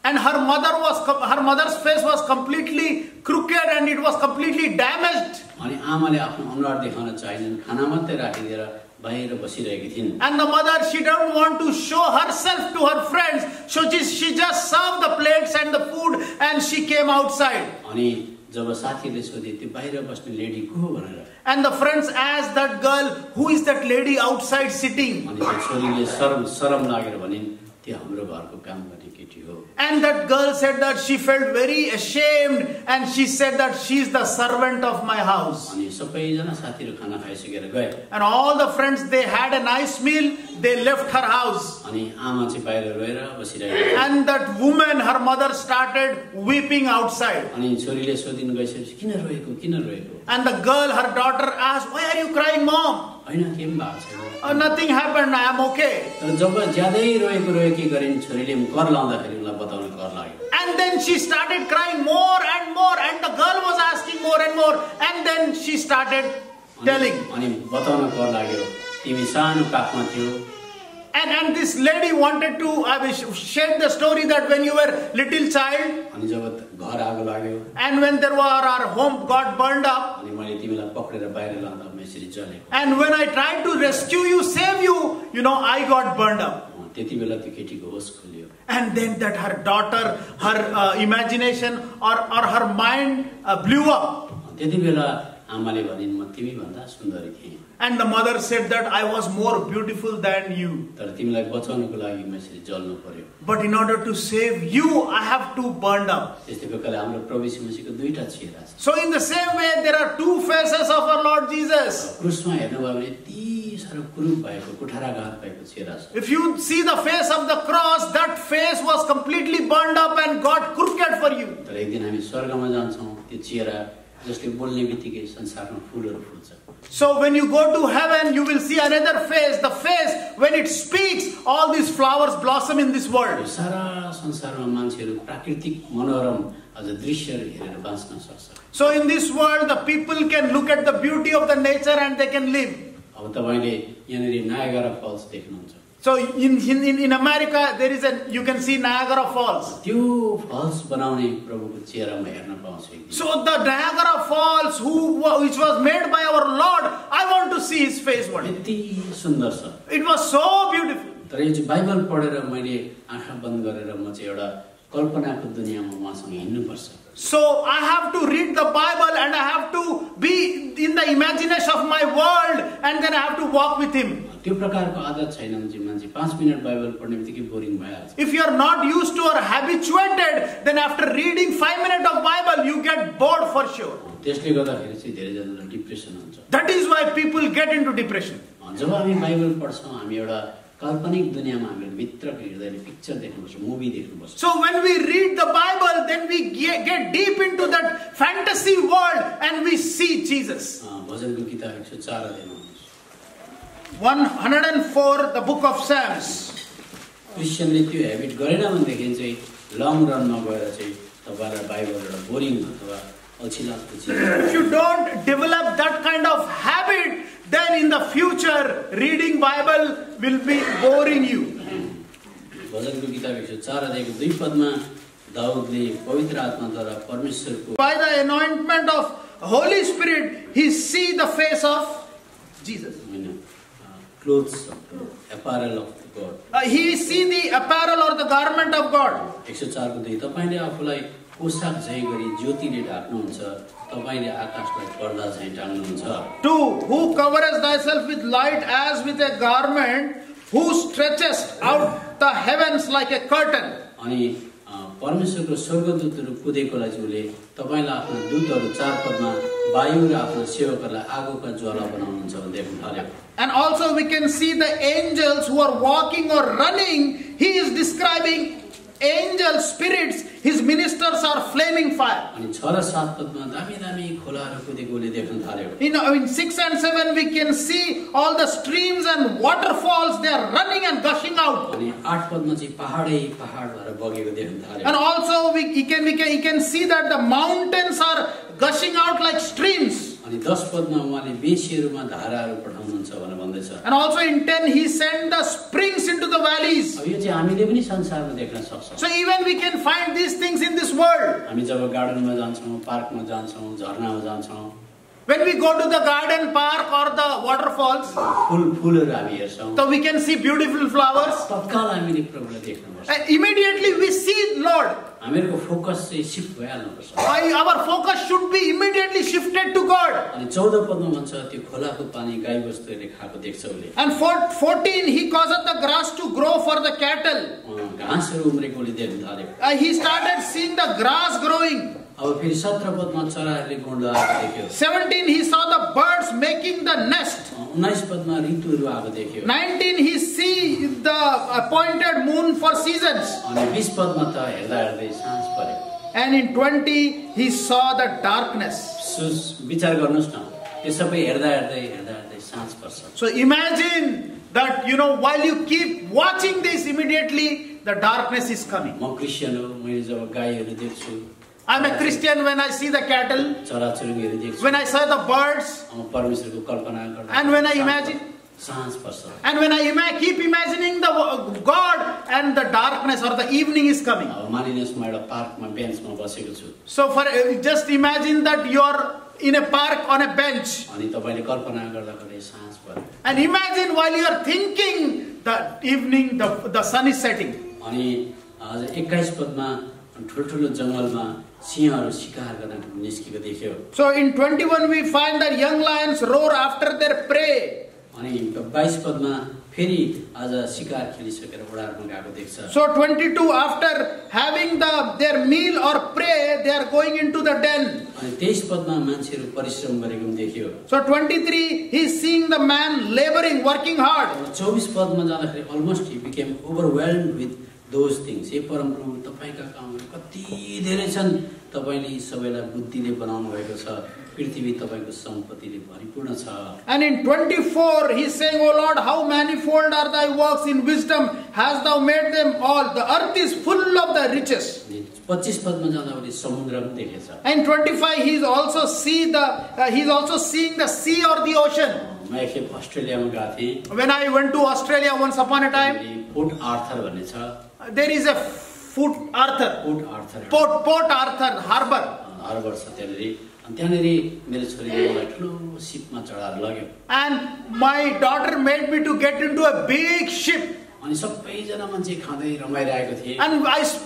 And her mother's face was completely crooked and it was completely damaged. अनि आमाले आफ्नो अनुहार देखाउन चाहिनन्, खाना मात्रै राखिदिएर बाहिर बसिरहेकी थिइन्। And the mother, she didn't want to show herself to her friends, so she just served the plates and the food and she came outside. अनि जब साथीले सोधे त्यो बाहिर बस्ने लेडी को हो भनेर, And the friends asked that girl, who is that lady outside sitting? अनि त्यो छोरीले शरम लागेर भनिन् त्यो हाम्रो घरको काम गर्ने केटी हो। And that girl said that she felt very ashamed and she said that she is the servant of my house. अनि सबैजना साथीहरू खाना खाइसकेर गए। And all the friends, they had a nice meal, they left her house. अनि आमा चाहिँ बाहिर रोएर बसिरहेको। And that woman, her mother, started weeping outside. अनि छोरीले सोधिन गइसकेपछि किन रोएको? And the girl, her daughter asked, why are you crying, mom? हैन केही भएको छैन। Oh, nothing happened, I am okay. तर जब ज्यादै रोएकी गरिन् छोरीले कर लाउँदाखेरि उनलाई बताउन कर लाग्यो। And then she started crying more and more and the girl was asking more and more and then she started telling. अनि बताउन कर लाग्यो तिमी सानो काखमा थियौ। And this lady wanted to share the story that when you were little child अनि जब घर आगो लाग्यो and when our home got burned up अनि मैले तिमीलाई पक्रेर बाहिर लाँदा यसरी जलेको। and when I tried to rescue you, save you, I got burned up. त्यति बेला त्यो केटीको होस खुल्यो। And then that her daughter, her imagination or her mind blew up. त्यति बेला आमाले भनिन् म तिमी भन्दा सुन्दरी थिएँ। And the mother said that I was more beautiful than you. तर तिमीलाई बचाउनको लागि म यसरी जल्नु पर्यो। But in order to save you, I have to burn up. त्यस्तै प्रकारले हाम्रो प्रभु यीशु मसीहको दुईटा चेहरा छ। So in the same way, there are two faces of our Lord Jesus. क्रुसमा हेर्नुभयो भने यति साह्रो कुरूप भएको कुठाराघात भएको चेहरा छ। If you see the face of the cross, that face was completely burned up and got crooked for you. तर एक दिन हामी स्वर्गमा जान्छौँ त्यो चेहरा जसले बोल्ने बित्तिकै संसारमा फुलहरू फुल्छ। So when you go to heaven, you will see another face. The face, when it speaks, all these flowers blossom in this world. सारा संसारमा मान्छेहरू प्राकृतिक मनोरम अझ दृश्यहरू हेरेर बाँच्न सक्छ। So in this world, the people can look at the beauty of the nature and they can live. अब तपाईले यहाँनिर नायगरा फल्स देख्नुहुन्छ। So in America, you can see Niagara Falls. त्यो फल्स बनाउने प्रभुको चेहरामा हेर्न पाउँछ। So the Niagara Falls, which was made by our Lord, I want to see His face one day. यति सुन्दर छ। It was so beautiful. तर यो चाहिँ बाइबल पढेर मैले आँखा बन्द गरेर म चाहिँ एउटा कल्पनाको दुनियाँमा उहाँसँग हिँड्नुपर्छ। So I have to read the Bible and I have to be in the imagination of my world and then I have to walk with Him. त्यो प्रकारको आदत छैन भने मान्छे 5 मिनेट बाइबल पढ्ने बित्तिकै बोरिङ भइहाल्छ। If you are not used to or habituated, then after reading 5 minutes of Bible, you get bored for sure. त्यसले गर्दाखेरि चाहिँ धेरै जनालाई डिप्रेसन हुन्छ। That is why people get into depression. जब हामी बाइबल पढ्छौँ हामी एउटा काल्पनिक दुनियाँमा हामीले भित्रको हृदयले पिक्चर देख्नुपर्छ, मुभी देख्नुपर्छ। So when we read the Bible, then we get deep into that fantasy world and we see Jesus. भजनको किताब 104 अध्यायमा 104, the book of Psalms. क्रिस्चियनले त्यो ह्याबिट गरेन भनेदेखि चाहिँ लङ रनमा गएर चाहिँ तपाईलाई बाइबल एउटा बोरिङ अथवा अल्छिलाग्दो चिज If you don't develop that kind of habit, then in the future, reading Bible will be boring you. भजनको किताब 104 अध्यायको 2 पदमा दाउदले पवित्र आत्माद्वारा परमेश्वरको By the anointment of Holy Spirit, he see the face of Jesus. clothes of the apparel of the God. He see the apparel or the garment of God. 104 को 2 तपाईले आफूलाई पोशाक झै गरी ज्योतिले ढाक्नुहुन्छ तपाईले आकाशलाई पर्दा झै टाङ्नुहुन्छ 2. Who covers thyself with light as with a garment, who stretches out the heavens like a curtain. अनि परमेश्वरको स्वर्गदूतहरू कुदेकोलाई जुले तपाईलाई आफ्नो दूतहरू 4 पदमा वायु र आफ्नो सेवकहरूलाई आगोका ज्वाला बनाउनुहुन्छ भन्दै भन्थ्यो. And also we can see the angels who are walking or running. He is describing angel spirits. His ministers are flaming fire. अनि 6 र 7 पदमा दामी दामी खोलाहरू कुदेकोले देख्न थाल्यो. In 6 and 7 we can see all the streams and waterfalls. They are running and gushing out. अनि 8 पदमा चाहिँ पहाडै पहाड भएर बगेको देख्न थाल्यो. And also we can see that the mountains are gushing out like streams. अनि 10 पदमा उहाँले बेसीहरुमा धाराहरू पठाउनुहुन्छ भनेर भन्दैछ. And also in 10 he sent the springs into the valleys. अब यो चाहिँ हामीले पनि संसारमा देख्न सक्छौं. So even we can find these things in this world. हामी जब गार्डनमा जान्छौं, पार्कमा जान्छौं, झरनामा जान्छौं, when we go to the garden, park or the waterfalls, फूलहरु हामी हेर्छौं, so we can see beautiful flowers. तत्काल हामीले प्रभुलाई देख्नुपर्छ. And immediately we see Lord. हामीको फोकस चाहिँ शिफ्ट भइहाल्नुपर्छ. Our focus should be immediately shifted to God. अनि 14 पदमा भन्छ त्यो खोलाको पानी गाईबस्तुले खाएको देख्छ उले. And 14 he caused the grass to grow for the cattle. घाँसहरु उम्रेकोले देख्न थाल्यो. He started seeing the grass growing. अब फेरि 17 पदमा चराहरूले गुँड आएको देख्यो. 17 he saw the birds making the nest. 19 पदमा ऋतुहरू आएको देख्यो. 19 he see the appointed moon for seasons. अनि 20 पदमा त हेर्दा हेर्दै साँझ पर्यो. And in 20 he saw the darkness. विचार गर्नुस् न, यो सबै हेर्दा हेर्दै साँझ पर्छ. So imagine that while you keep watching this, immediately the darkness is coming. म क्रिस्चियन हो, मैले जब गाईहरू देख्छु, I'm a Christian when I see the cattle, चराचुरुङ्गीहरू देख्छु, when I saw the birds, म परमेश्वरको कल्पना गर्दा, and when I imagine, साँझ पर्छ. and when I keep imagining the God, and the darkness or the evening is coming. अब मानिलिनुहोस् म एउटा पार्कमा बेन्चमा बसेको छु. So just imagine that you're in a park on a bench, अनि तपाईले कल्पना गर्दा गर्दै साँझ पर्यो. and imagine while you are thinking the evening, the sun is setting. अनि आज 21 पदमा ठुलठुलो जंगलमा सिंहहरू शिकार गर्न निस्केको देख्यो. So in 21 we find that young lions roar after their prey. अनि 22 पदमा फेरि आज शिकार खेलिसकेर ओडारमा गएको देख्छ. So 22 after having their meal or prey, they are going into the den. अनि 23 पदमा मान्छेहरू परिश्रम गरेको पनि देख्यो. So 23 he is seeing the man laboring, working hard. 24 पदमा जाँदाखेरि almost he became overwhelmed with those things. हे परमप्रभु तपाईका कामहरू कति धेरै छन्, तपाईले सबैलाई बुद्धिले बनाउनु भएको छ, पृथ्वी तपाईको सम्पत्तिले भरिपूर्ण छ. And in 24 he is saying, O Lord, how manifold are thy works, in wisdom hast thou made them all, the earth is full of the riches. 25 पदमा जाँदाखेरि समुद्र पनि देखेछ. And 25 he is also seeing the sea or the ocean. म एकखेप अस्ट्रेलियामा गएको थिएँ. When I went to Australia once upon a time, Port Arthur भन्ने छ. there is a Port Arthur harbor. Harbour छ त्यहाँनेरि. अनि त्यहाँनेरि मेरो छोरीले मलाई ठुलो शिपमा चढाएर लग्यो. And my daughter made me to get into a big ship. अनि सबैजना मान्छे खाँदै रमाइरहेको थिए. And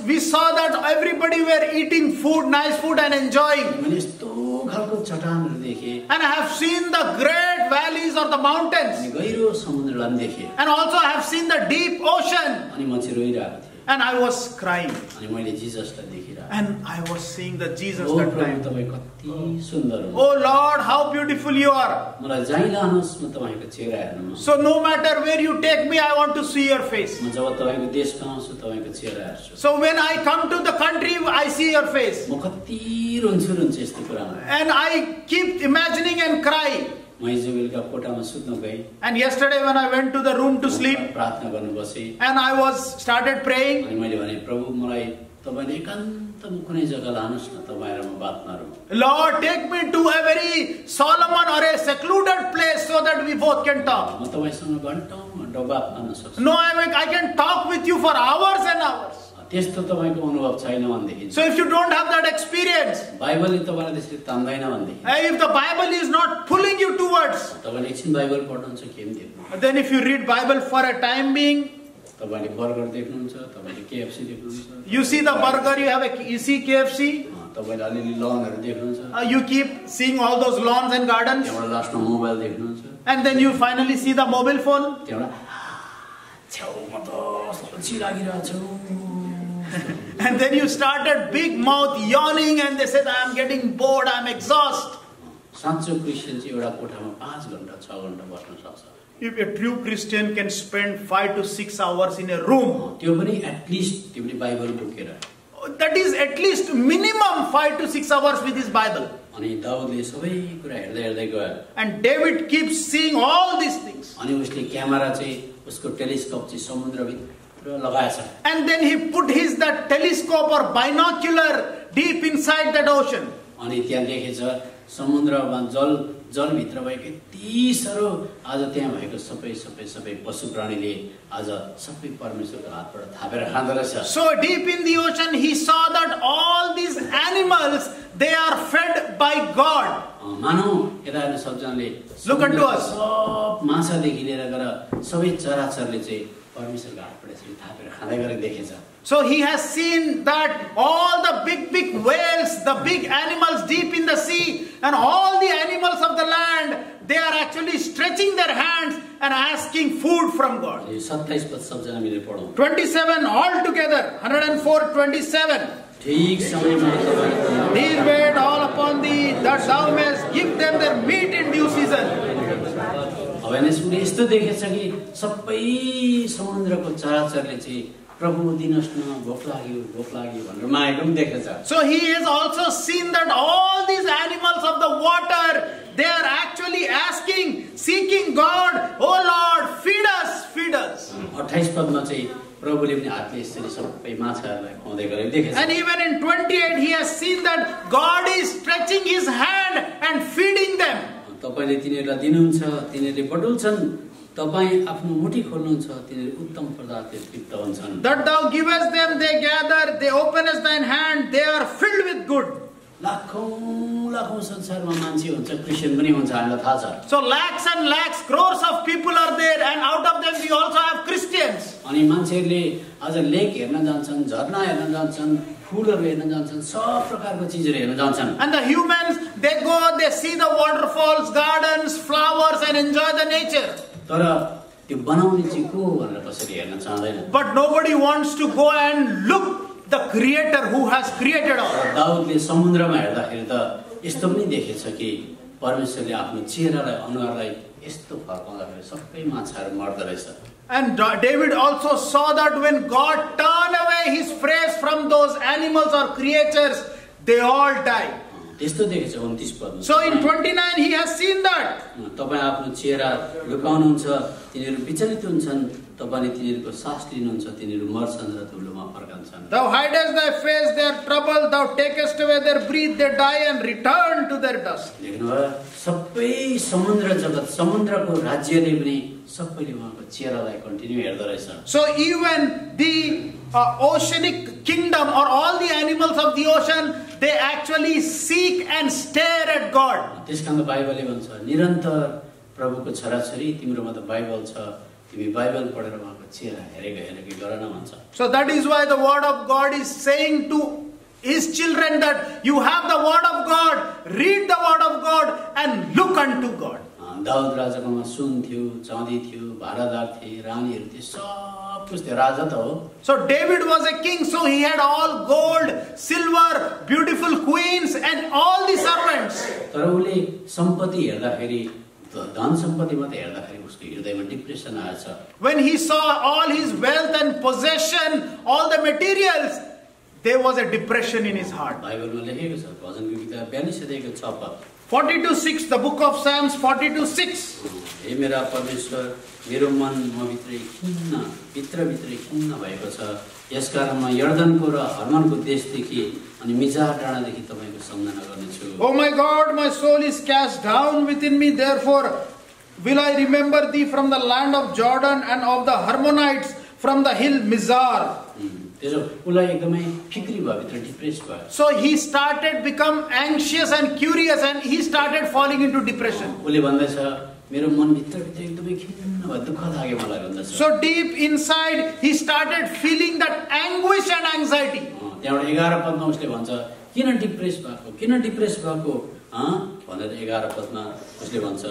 we saw that everybody were eating food, nice food, and enjoying. मैले यस्तो खालको चट्टानहरू देखेँ. And I have seen the great valleys or the mountains. अनि गहिरो समुद्रलाई पनि देखेँ. And also I have seen the deep ocean. अनि म चाहिँ रोइरहेको थिएँ. And I was crying. अनि मैले जिससलाई देखिरहेको. And I was seeing the Jesus oh that प्रभु time. तपाई कति सुन्दर हुनुहुन्छ. Oh Lord, how beautiful you are. मलाई जहीँ लानुहोस् म तपाईको चेहरा हेर्न मन. So no matter where you take me, I want to see your face. म जब तपाईको देशमा आउँछु तपाईको चेहरा हेर्छु. So when I come to the country, I see your face. म कति रुन्छु यस्तो कुरामा. And I keep imagining and cry. म हिजो बेलुका कोठामा सुत्न गएँ And yesterday when I went to the room to sleep प्रार्थना गर्नु बसेँ and I was started praying, अनि मैले भने प्रभु मलाई तपाईले एकान्तमा कुनै जग्गा लानुहोस् न तपाईँ र म बात मारौँ Lord, take me to a very Solomon or a secluded place so that we both can talk. म तपाईसँग घन्टौँ घन्टौँ बात मार्न सक्छु No, I can talk with you for hours and hours. त्यस्तो तपाईको अनुभव छैन भनेदेखि So if you don't have that experience, बाइबलले तपाईलाई त्यसरी तान्दैन भनेदेखि if the Bible is not pulling you towards, तपाईले एकछिन बाइबल पढ्नुहुन्छ केही देख्नु then if you read Bible for a time being, तपाईले बर्गर देख्नुहुन्छ तपाईले केएफसी देख्नुहुन्छ you see the burger, you see KFC, तपाईले अलिअलि लनहरु देख्नुहुन्छ you keep seeing all those lawns and gardens, त्यहाँबाट लास्टमा मोबाइल देख्नुहुन्छ and then you finally see the mobile phone. त्यहाँबाट छेउमा त सल्ची लागिरहेछ And then you started big mouth yawning and they said, I am getting bored, I am exhausted. साँचो Christian चाहिँ एउटा कोठामा 5 घण्टा 6 घण्टा बस्न सक्छ If a true Christian can spend 5 to 6 hours in a room, त्यो पनि एटलिस्ट त्यो पनि बाइबल बोकेर that is at least minimum 5 to 6 hours with his Bible. अनि दाउदले सबै कुरा हेर्दै हेर्दै गयो And David keeps seeing all these things. अनि उसले क्यामेरा चाहिँ उसको टेलिस्कोप चाहिँ समुद्रभित्र लगाएछ And then he put that telescope or binocular deep inside that ocean. अनि त्यहाँ देखेछ समुद्रमा जलभित्र भएको यति साह्रो आज त्यहाँ भएको सबै पशु प्राणीले आज सबै परमेश्वरको हातबाट थापेर खाँदो रहेछ So deep in the ocean he saw that all these animals, they are fed by God. मानौ यता हेर्नु सबजनाले Look unto us. सब माछादेखि लिएर गएर सबै चराचरले चाहिँ परमेश्वरको हातबाट चाहिँ थापेर खाँदै गरेको देखेछ So he has seen that all the big whales, the big animals deep in the sea, and all the animals of the land, they are actually stretching their hands and asking food from God. 27 पद सबजना मिलेर पढौँ 27 all together, 104:27. ठीक समयमा तपाईँ These wait all upon thee, that thou mayest give them their meat in due season. अब यसले यस्तो देखेछ कि सबै समुद्रको चराचरले चाहिँ प्रभु दिनुहोस् न भोक लाग्यो भनेर मागेको पनि देखेछ So he has also seen that all these animals of the water, they are actually seeking God, oh Lord, feed us, feed us. 28 पदमा चाहिँ प्रभुले पनि हातले यसरी सबै माछाहरूलाई खुवाउँदै गरेको देखेछ And even in 28 he has seen that God is stretching his hand and feeding them. तपाईले तिनीहरूलाई दिनुहुन्छ तिनीहरूले बटुल्छन् तपाईं आफ्नो मुठी खोल्नुहुन्छ तिनीहरू उत्तम पदार्थले तृप्त हुन्छन् That thou givest them, they gather, they openest thine hand, they are filled with good. लाखौं संसारमा मान्छे हुन्छ क्रिस्चियन पनि हुन्छ हामीलाई थाहा छ So lakhs and lakhs, crores of people are there, and out of them we also have Christians. अनि मान्छेहरूले आज लेक हेर्न जान्छन् झरना हेर्न जान्छन् फुलहरू हेर्न जान्छन् सब प्रकारको चीजहरू हेर्न जान्छन् And the humans, they go, they see the waterfalls, gardens, flowers, and enjoy the nature. तर त्यो बनाउने चाहिँ को भनेर कसरी हेर्न चाहदैन But nobody wants to go and look the creator who has created all. दाउदले समुद्रमा हेर्दाखेरि त यस्तो पनि देखेछ कि परमेश्वरले आफ्नो चेहरालाई अनुहारलाई यस्तो फर्काउँदाखेरि सबै माछाहरू मर्दो रहेछ And David also saw that when God turned away his face from those animals or creatures, they all died. त्यस्तो देखेछ 29 पदमा So in 29 he has seen that. तपाईं आफ्नो चेहरा लुकाउनुहुन्छ तिनीहरू विचलित हुन्छन् तपाईले तिनीहरूको सास लिनुहुन्छ तिनीहरू मर्छन् र धुलोमा फर्कन्छन् Thou hidest thy face, their trouble, thou takest away their breath, they die and return to their dust. देख्नुभयो सबै समुद्र जगत समुद्रको राज्यले पनि सबैले उहाँको चेहरालाई कन्टिन्यू हेर्दो रहेछ So even the oceanic kingdom or all the animals of the ocean, they actually seek and stare at God. त्यसकारण बाइबलले भन्छ निरन्तर प्रभुको छोराछोरी तिम्रोमा त बाइबल छ तिमी बाइबल पढेर उहाँको चेहरा हेरेको गर न भन्छ So that is why the word of God is saying to his children that you have the word of God, read the word of God and look unto God. Daud राजाकोमा सुन थियो चाँदी थियो भारादार थिए रानीहरू थिए सब कुछ थियो राजा त हो So David was a king, so he had all gold, silver, beautiful queens and all the servants. तर उसले सम्पत्ति हेर्दाखेरि धन सम्पत्ति मात्रै हेर्दाखेरि उसको हृदयमा डिप्रेसन आएछ When he saw all his wealth and possession, all the materials, there was a depression in his heart. बाइबलमा लेखेको छ भजनको किताब 42 अध्यायको 6 पद 42:6, the book of Psalms 42:6. हे मेरा परमेश्वर मेरो मन मभित्रै खिन्न भित्रभित्रै खिन्न भएको छ यसकारण म यर्दनको र हर्मनको देशदेखि अनि मिजार डाँडादेखि तपाईको सम्झना गर्नेछु Oh my God, my soul is cast down within me, therefore will I remember thee from the land of Jordan and of the Hermonites from the hill Mizar. त्यसो उलाई एकदमै फिक्री भयो भित्र डिप्रेस भयो So he started become anxious and curious and he started falling into depression. उले भन्दैछ मेरो मन भित्रभित्र एकदमै खिन्न भयो दुःख लाग्यो मलाई भन्दछ So deep inside he started feeling that anguish and anxiety. त्यहाँबाट 11 पदमा उसले भन्छ किन डिप्रेस भएको भनेर 11 पदमा उसले भन्छ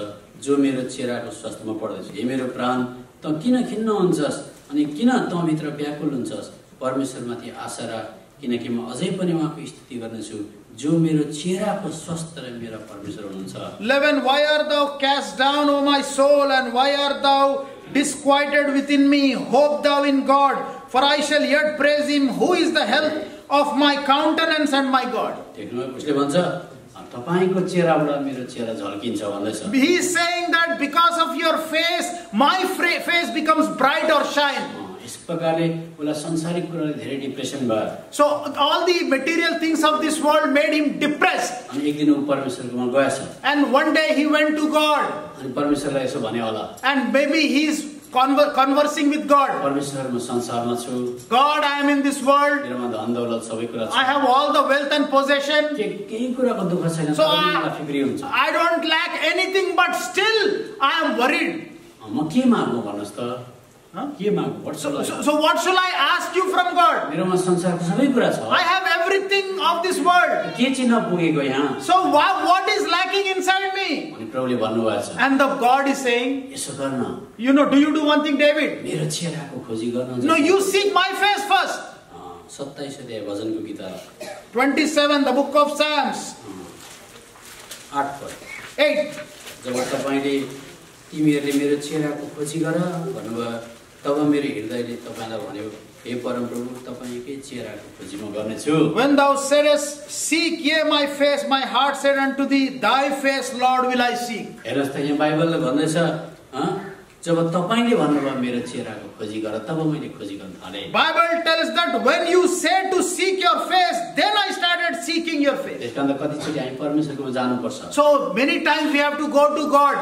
जो मेरो चेहराको स्वास्थ्यमा पढ्दैछ हे मेरो प्राण त किन खिन्न हुन्छस् अनि किन त भित्र व्याकुल हुन्छस् परमेश्वरमाथि आशा राख किनकि म अझै पनि उहाँको स्तुति गर्नेछु जो मेरो चेहराको स्वास्थ्य र मेरो परमेश्वर हुनुहुन्छ 11 Why art thou cast down, O my soul, and why art thou disquieted within me? Hope thou in God, for I shall yet praise him, who is the health of my countenance and my God. देख्नु उसले भन्छ तपाईको चेहराबाट मेरो चेहरा झल्किन्छ भन्दैछ He is saying that because of your face, my face becomes bright or shine. यस प्रकारले उलाई संसारिक कुराले धेरै डिप्रेसन भयो So all the material things of this world made him depressed. अनि एक दिन ऊ परमेश्वरकोमा गएछ And one day he went to God. अनि परमेश्वरलाई यसो भने होला And maybe he is conversing with God. परमेश्वर म संसारमा छु God, I am in this world. मेरोमा धन दौलत सबै कुरा छ I have all the wealth and possession. केही कुराको दुःख छैन So मलाई फिक्री हुन्छ I don't lack anything, but still I am worried. म के माग्नु भन्नुस् त के माग्नु So what shall I ask you from God? मेरोमा संसारको सबै कुरा छ I have everything of this world. के चाहिँ नपुगेको यहाँ So what is lacking inside me? अनि प्रभुले भन्नुभएको छ And the God is saying, यसो गर्न you know, do you do one thing, David? मेरो चेहराको खोजी गर्न No, you seek my face first. 27 अध्याय भजनको किताब 27, the book of Psalms 8 पद 8. जब तपाईले तिमीहरूले मेरो चेहराको खोजी गर भन्नुभयो तब मेरो हृदयले तपाईलाई भन्यो हे परमप्रभु तपाईकै चेहराको खोजी म गर्नेछु When thou saidest, seek ye my face, my heart said unto thee, thy face, Lord, will I seek. हेर्नुहोस् त यहाँ बाइबलले भन्दैछ जब तपाईले भन्नुभयो मेरो चेहराको खोजी गर तब मैले खोजी गर्न थाले Bible tells that when you said to seek your face, then I started seeking your face. त्यसकारण कतिचोटि हामी परमेश्वरकोमा जानुपर्छ So many times we have to go to God.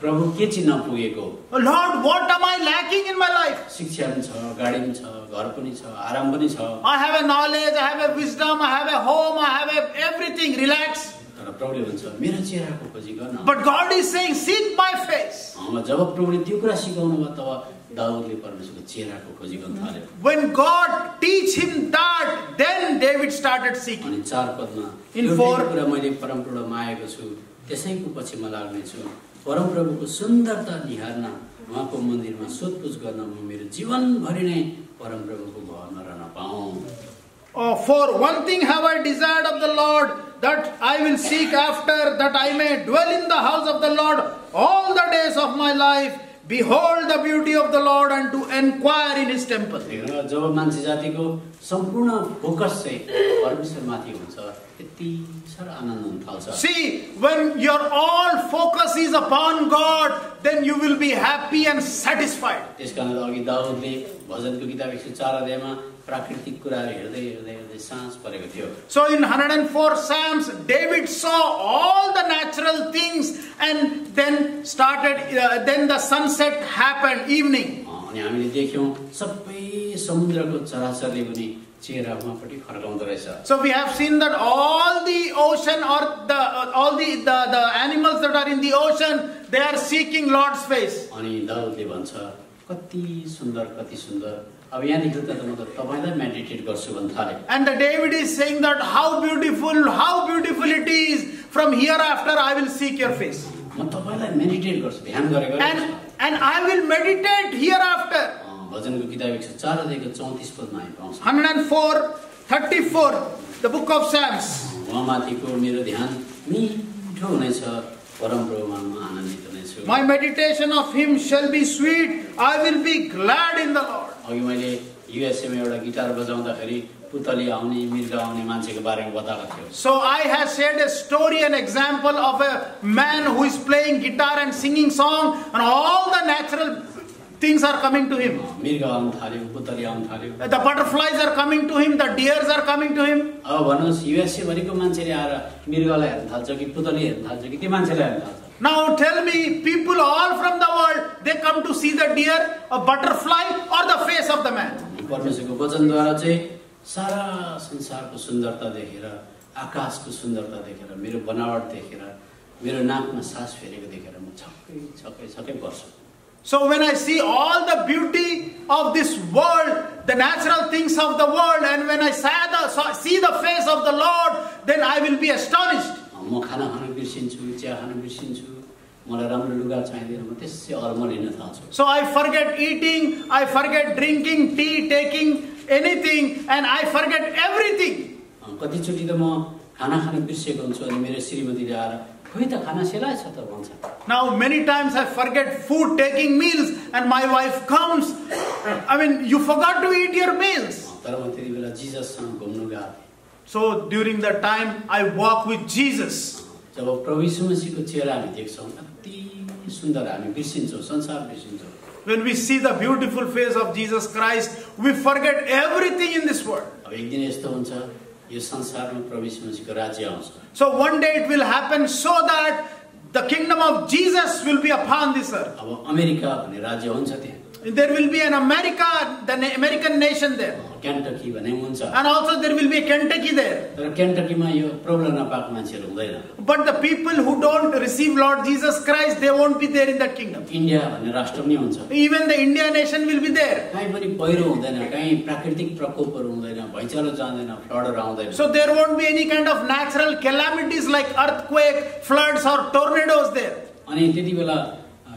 प्रभु के चाहिँ नपुगेको Lord, what am I lacking in my life? शिक्षा पनि छ गाडी पनि छ घर पनि छ आराम पनि छ I have a knowledge, I have a wisdom, I have a home, I have everything. Relax. तर प्रभुले भन्छ मेरो चेहराको खोजी गर्न But God is saying, seek my face. जब प्रभुले त्यो कुरा सिकाउनु भयो तब दाउदले परमेश्वरको चेहराको खोजी गर्न थाल्यो When God teach him that, then David started seeking. अनि 4 पदमा In यो 4 कुरा मैले परमप्रभुलाई मागेको छु त्यसैको पछि म लाग्नेछु परमप्रभुको सुन्दरता निहार्न उहाँको मन्दिरमा सोधपुछ गर्न म मेरो जीवनभरि नै परमप्रभुको भवनमा रहन पाऊँ For one thing have I desired of the Lord, that I will seek after, that I may dwell in the house of the Lord all the days of my life. Behold the beauty of the Lord, and to inquire in his temple. जब मान्छे जातिको सम्पूर्ण focus चाहिँ परमेश्वरमाथि हुन्छ त्यति साह्रो आनन्द हुन थाल्छ See, when your all focus is upon God, then you will be happy and satisfied. त्यसकारण अघि दाउदले भजनको किताब 104 अध्यायमा प्राकृतिक कुराहरू हेर्दै हेर्दै हेर्दै साँझ परेको थियो So in 104 Psalms, David saw all the natural things, and then then the sunset happened, evening. अनि हामीले देख्यौं सबै समुद्रको चराचरले पनि चेहरा उहाँपट्टि फर्काउँदो रहेछ So we have seen that all the ocean or all the animals that are in the ocean, they are seeking Lord's face. अनि दाउदले भन्छ कति सुन्दर अब यहाँदेखि त म त तपाईलाई मेडिटेट गर्छु भन्न थाले And the David is saying that how beautiful it is. From hereafter I will seek your face. म तपाईलाई मेडिटेट गर्छु ध्यान गरेको And I will meditate hereafter. भजनको किताब 104 अध्यायको 34 पदमा हामी पाउँछौँ 104:34, the book of Psalms. उहाँमाथिको मेरो ध्यान मिठो हुनेछ परमप्रभुमा म आनन्दित हुनेछु My meditation of him shall be sweet. I will be glad in the Lord. अघि मैले युएसएमा एउटा गिटार बजाउँदाखेरि पुतली आउने मृग आउने मान्छेको बारेमा बताएको थियो। So I have shared a story, an example of a man who is playing guitar and singing song, and all the natural things are coming to him. मृग आउन थाल्यो, पुतली आउन थाल्यो। The butterflies are coming to him, the deers are coming to him. अब भन्नुहोस् USA भरिको मान्छेले आएर मृगलाई हेर्न थाल्छ कि पुतली हेर्न थाल्छ कि त्यो मान्छेलाई हेर्न थाल्छ? Now tell me, people all from the world, they come to see the deer, a butterfly, or the face of the man. परमेश्वरको वचनद्वारा चाहिँ सारा संसारको सुन्दरता देखेर, आकाशको सुन्दरता देखेर, मेरो बनावट देखेर, मेरो नाकमा सास फेरेको देखेर म छक्कै पर्छु। So when I see all the beauty of this world, the natural things of the world, and when I see the face of the Lord, then I will be astonished. म खाना खान बिर्सिन्छु, चिया खान बिर्सिन्छु, मलाई राम्रो लुगा चाहिँदैन, म त्यसै अलमल हिँड्न थाल्छु। So I forget eating, I forget drinking, tea, taking anything, and I forget everything. कतिचोटि त म खाना खान बिर्सेको हुन्छु अनि मेरो श्रीमतीले आएर खोइ त खाना सेलाएछ त भन्छ। Now many times I forget food, taking meals, and my wife comes. I mean, you forgot to eat your meals. तर म त्यति बेला जिजससँग घुम्नु गएको। So during that time I walk with Jesus. जब प्रभु यीशु मसीहको चेहरा हामी देख्छौँ अति सुन्दर हामी बिर्सिन्छौँ, संसार बिर्सिन्छौँ। When we see the beautiful face of Jesus Christ, we forget everything in this world. अब एक दिन यस्तो हुन्छ यो संसारमा प्रभु यीशु मसीहको राज्य आउँछ। So one day it will happen so that the kingdom of Jesus will be upon this earth. अब अमेरिका भन्ने राज्य हुन्छ त्यहाँ। There will be an America, the American nation there. केन्टकी भन्ने हुन्छ। And also there will be a Kentucky there. तर केन्टकीमा यो प्रभु नपाएको मान्छेहरू हुँदैन। But the people who don't receive Lord Jesus Christ, they won't be there in that kingdom. India भन्ने राष्ट्र पनि हुन्छ। Even the India nation will be there. कहीँ पनि पहिरो हुँदैन, कहीँ प्राकृतिक प्रकोपहरू हुँदैन, भैँचालो जाँदैन, फ्लडहरू आउँदैन। So there won't be any kind of natural calamities like earthquake, floods or tornadoes there. अनि त्यति बेला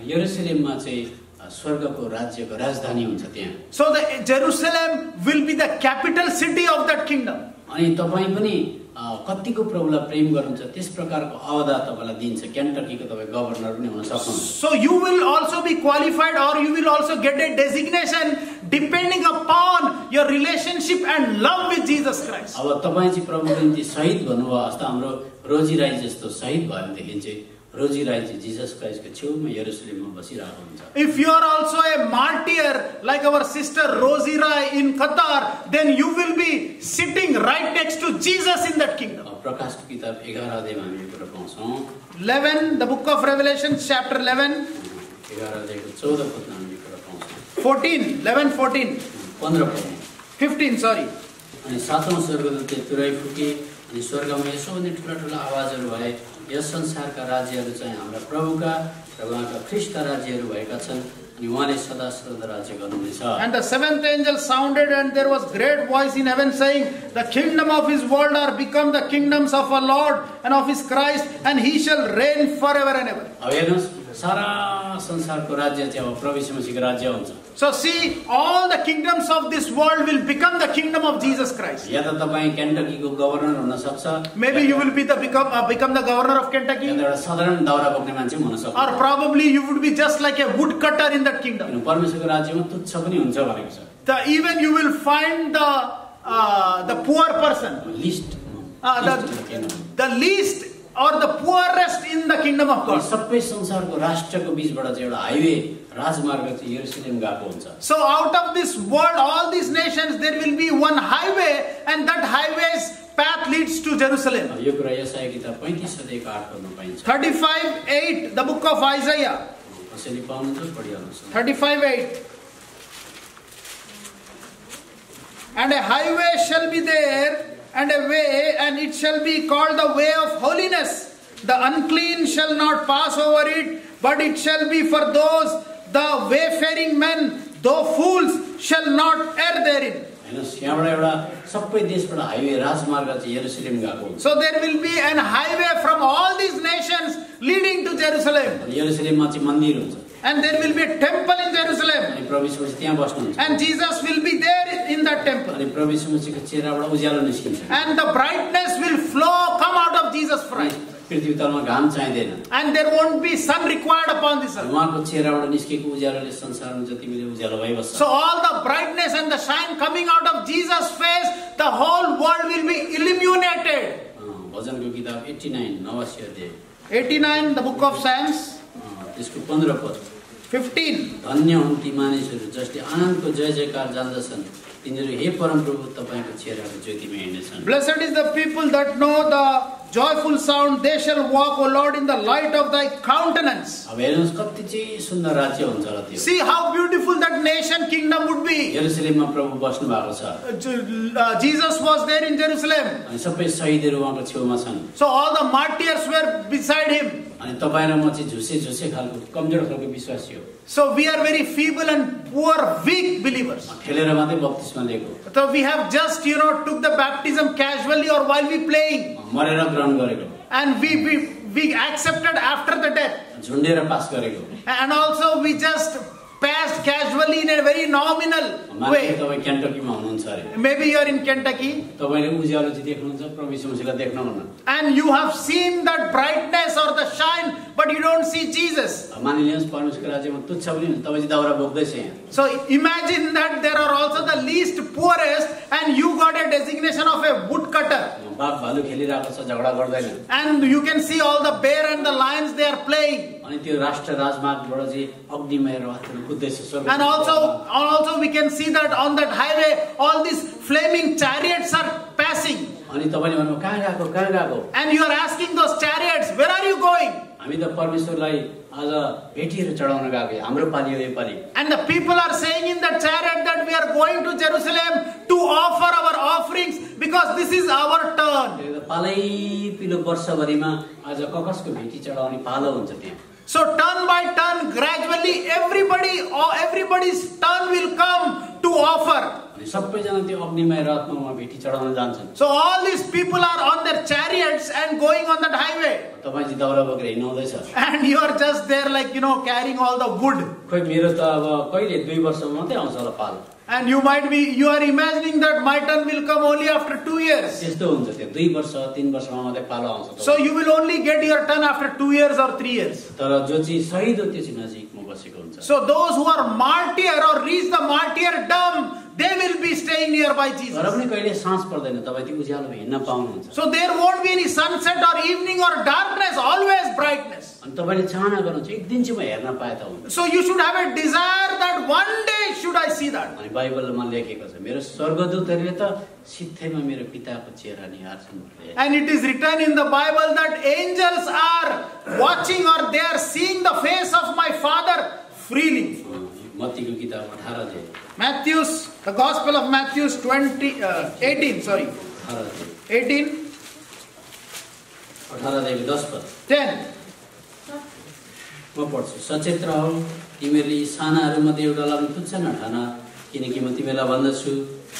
यरुशलेममा चाहिँ स्वर्गको राज्यको राजधानी हुन्छ त्यहाँ। So the Jerusalem will be the capital city of that kingdom. अनि तपाईँ पनि कतिको प्रभुलाई प्रेम गर्नुहुन्छ त्यस प्रकारको अवधा तपाईँलाई दिन्छ। केन्टकीको तपाईँ गभर्नर पनि हुन सक्नुहुन्छ। So you will also be qualified, or you will also get a designation depending upon your relationship and love with Jesus Christ. अब तपाईँ चाहिँ प्रभुको निम्ति शहीद भन्नुभयो जस्तो हाम्रो रोजी राई जस्तो शहीद भयो भनेदेखि चाहिँ रोजी राई चाहिँ जिजस क्राइस्टको छेउमा यरुशलेममा बसिरहेको हुन्छ। If you are also a martyr like our sister Rosie Rai in Qatar, then you will be sitting right next to Jesus in that kingdom. प्रकाशको किताब 11 अध्यायमा हामी यो कुरा पाउँछौँ। 11, the book of Revelation, chapter 11. 11 अध्यायको 14 पदमा हामी यो कुरा पाउँछौँ। 14, 11, 14. 15 पद। 15, sorry. अनि सातौं स्वर्गदूतले तुरही फुके अनि स्वर्गमा यसो भन्ने ठुला आवाजहरू भए, यस संसारका राज्यहरू चाहिँ हाम्रा प्रभुका र उहाँका ख्रीष्ट राज्यहरू भएका छन् अनि उहाँले सदा सदा राज्य गर्नुहुनेछ। And the seventh angel sounded, and there was great voice in heaven saying, the kingdom of his world are become the kingdoms of our Lord and of his Christ, and he shall reign forever and ever. अब हेर्नुहोस् सारा संसारको राज्य चाहिँ अब प्रभु यीशु मसीहको राज्य हुन्छ। So see, all the kingdoms of this world will become the kingdom of Jesus Christ. या त तपाईँ केन्टकीको गभर्नर हुन सक्छ, Maybe you will be become the governor of Kentucky, या त एउटा साधारण दाउरा बोक्ने मान्छे पनि हुन सक्छ। or probably you would be just like a woodcutter in that kingdom. परमेश्वरको राज्यमा तुच्छ पनि हुन्छ भनेको छ। Even you will find the poor person, the least or the poorest in the kingdom of God. सबै संसारको राष्ट्रको बीचबाट चाहिँ एउटा हाइवे राजमार्ग चाहिँ यरुशलेम गएको हुन्छ। So out of this world, all these nations, there will be one highway, and that highway's path leads to Jerusalem. यो कुरा यशाया किताब 35 अध्यायको 8 पदमा पाइन्छ। 35:8, the book of Isaiah. कसैले पाउनुहुन्छ पढिहाल्नुहोस्। 35:8. And a highway shall be there, and a way, and it shall be called the way of holiness. The unclean shall not pass over it, but it shall be for those, the wayfaring men, though fools, shall not err therein. हेर्नुहोस् यहाँबाट एउटा सबै देशबाट highway राजमार्ग चाहिँ यरुशलेम गएको हुन्छ। So there will be an highway from all these nations leading to Jerusalem. यरुशलेममा चाहिँ मन्दिर हुन्छ। And there will be a temple in Jerusalem. अनि प्रभु यीशु मसीह त्यहाँ बस्नुहुन्छ। And Jesus will be there in that temple. अनि प्रभु यीशु मसीहको चेहराबाट उज्यालो निस्किन्छ। And the brightness will come out of Jesus Christ. पृथ्वी तलमा घाम चाहिँदैन and there won't be sun required upon this earth. उहाँको चेहराबाट निस्केको उज्यालोले संसारमा जति बेला उज्यालो भइबस्छ So all the brightness and the shine coming out of Jesus' face, the whole world will be illuminated. भजनको किताब 89 89 अध्याय 89, the book of Psalms, त्यसको 15 पद 15. धन्य हुन् ती मानिसहरू जसले आनन्दको जय जयकार जान्दछन् तिनीहरू हे परमप्रभु तपाईको चेहराको ज्योतिमा हिँड्नेछन् Blessed is the people that know the joyful sound, they shall walk, O Lord, in the light of thy countenance. अब हेर्नुहोस् कति चाहिँ सुन्दर राज्य हुन्छ र त्यो See how beautiful that nation kingdom would be. यरुशलेममा प्रभु बस्नु भएको छ Jesus was there in Jerusalem. अनि सबै शहीदहरू उहाँको छेउमा छन् So all the martyrs were beside him. अनि तपाईँ र म चाहिँ झुसे झुसे खालको कमजोर खालको विश्वासी हो So we are very feeble and poor, weak believers. खेलेर मात्रै बत्तिसमा लिएको So we have just, took the baptism casually or while we playing. मरेर ग्रहण गरेको And we accepted after the death. झुन्डेर पास गरेको And also we just passed casually in a very nominal मान्छे way. तपाईँ क्यान्टकीमा हुनुहुन्छ अरे Maybe you are in Kentucky तपाईँले उज्यालो चाहिँ देख्नुहुन्छ प्रभु यीशु मसीहलाई देख्नुहुन्न and you have seen that brightness or the shine, but you don't see Jesus. मानिलिनुहोस् परमेश्वरको राज्यमा तुच्छ पनि हुन्छ तपाईँ चाहिँ दाउरा बोक्दैछ यहाँ So imagine that there are also the least poorest and you got a designation of a woodcutter. बाघ भालु खेलिरहेको छ झगडा गर्दैन And you can see all the bear and the lions they are playing. अनि त्यो राष्ट्रिय राजमार्गबाट चाहिँ अग्निमय रथहरू कुद्दैछ स्वर्ग And also we can see that on that highway all these flaming chariots are passing. अनि तपाईँले भन्नु कहाँ गएको And you are asking those chariots, where are you going? हामी त परमेश्वरलाई आज भेटीहरू चढाउन गएको हाम्रो पालि हो यो पालि And the people are saying in the chariot that we are going to Jerusalem to offer our offerings because this is our turn. पालै पिलो वर्षभरिमा आज कसको भेटी चढाउने पालो हुन्छ त्यहाँ So turn by turn, gradually everybody's turn will come to offer. अनि सबैजना त्यो अग्निमय रथमा उहाँ भेटी चढाउन जान्छन् So all these people are on their chariots and going on that highway. तपाईँ चाहिँ दाउरा बोकेर हिँड्नुहुँदैछ And you are just there like, carrying all the wood. खोइ मेरो त अब कहिले 2 वर्षमा मात्रै आउँछ होला पालो And you are imagining that my turn will come only after 2 years. त्यस्तो हुन्छ त्यो 2 वर्ष 3 वर्षमा मात्रै पालो आउँछ So you will only get your turn after 2 years or 3 years. तर जो चाहिँ शहीद हो त्यो चाहिँ नजिकमा बसेको हुन्छ So those who are martyr or reach the martyrdom, they will be staying nearby Jesus. तर पनि कहिले साँझ पर्दैन तपाईँ त्यो उज्यालोमा हिँड्न पाउनुहुन्छ So there won't be any sunset or evening or darkness, always brightness. अनि तपाईँले चाहना गर्नुहुन्छ एक दिन चाहिँ म हेर्न पाए त हुन्छ So you should have a desire that one day should I see that. अनि बाइबलमा लेखेको छ मेरो स्वर्गदूतहरूले त सित्थैमा मेरो पिताको चेहरा निहार्छन् भनेर And it is written in the Bible that angels are watching or they are seeing the face of my Father freely. मत्तीको किताब 18 अध्याय The Gospel of Matthew 18, sorry. 18, 18 अध्यायको 10 पद 10. म पढ्छु सचेत रहौ तिमीहरूले यी सानाहरूमध्ये एउटालाई पनि तुच्छ नठान किनकि म तिमीलाई भन्दछु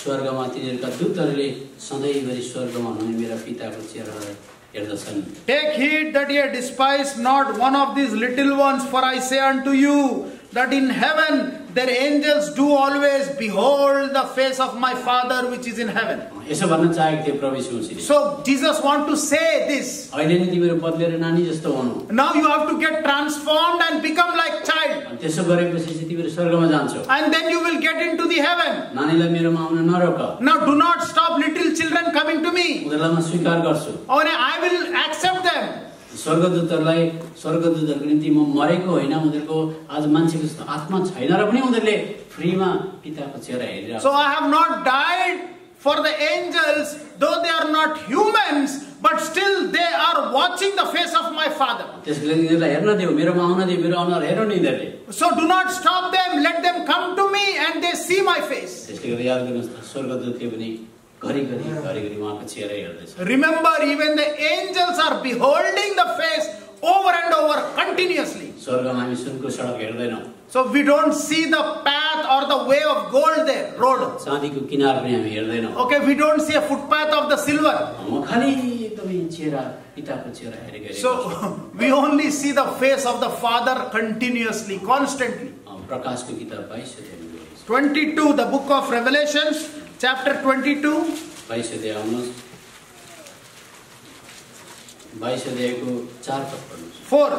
स्वर्गमा तिनीहरूका दूतहरूले सधैँभरि स्वर्गमा हुने मेरा पिताको चेहरालाई हेर्दछन् Take heed that ye despise not one of these little ones, for I say unto you that in heaven their angels do always behold the face of my Father which is in heaven. यसो भन्न चाहेको थियो प्रभु यीशु मसीहले So Jesus want to say this. अहिले नै तिमीहरू बदलेर नानी जस्तो हुनु Now you have to get transformed and become like child. अनि त्यसो गरेपछि चाहिँ तिमीहरू स्वर्गमा जान्छौ And then you will get into the heaven. नानीलाई मेरोमा आउन नरोक Now do not stop little children coming to me. उनीहरूलाई म स्वीकार गर्छु Or I will accept them. स्वर्गदूतहरूको निम्ति म मरेको होइन उनीहरूको आज मान्छेको जस्तो आत्मा छैन र पनि उनीहरूले फ्रीमा पिताको चेहरा हेरिरहेको So I have not died for the angels, though they are not humans, but still they are watching the face of my Father. त्यसले यिनीहरूलाई हेर्न देऊ मेरोमा आउन देऊ मेरो अनुहार हेरौँ नि यिनीहरूले So do not stop them, let them come to me and they see my face. त्यसले गर्दा याद गर्नुहोस् त स्वर्गदूतले पनि घरिघरि उहाँको चेहरा हेर्दैछ Remember, even the angels are beholding the face over and over continuously. स्वर्गमा हामी सुनको सडक हेर्दैनौँ So we don't see the path or the way of gold there, road. चाँदीको किनार पनि हामी हेर्दैनौँ Okay, we don't see a footpath of the silver. म खालि एकदमै चेहरा पिताको चेहरा हेरेको So we only see the face of the Father continuously, constantly. प्रकाशको किताब 22 अध्याय 22, the book of Revelations, chapter 22. 22 अध्याय आउनुहोस् 22 अध्यायको 4 पद पढ्नुस्। 4.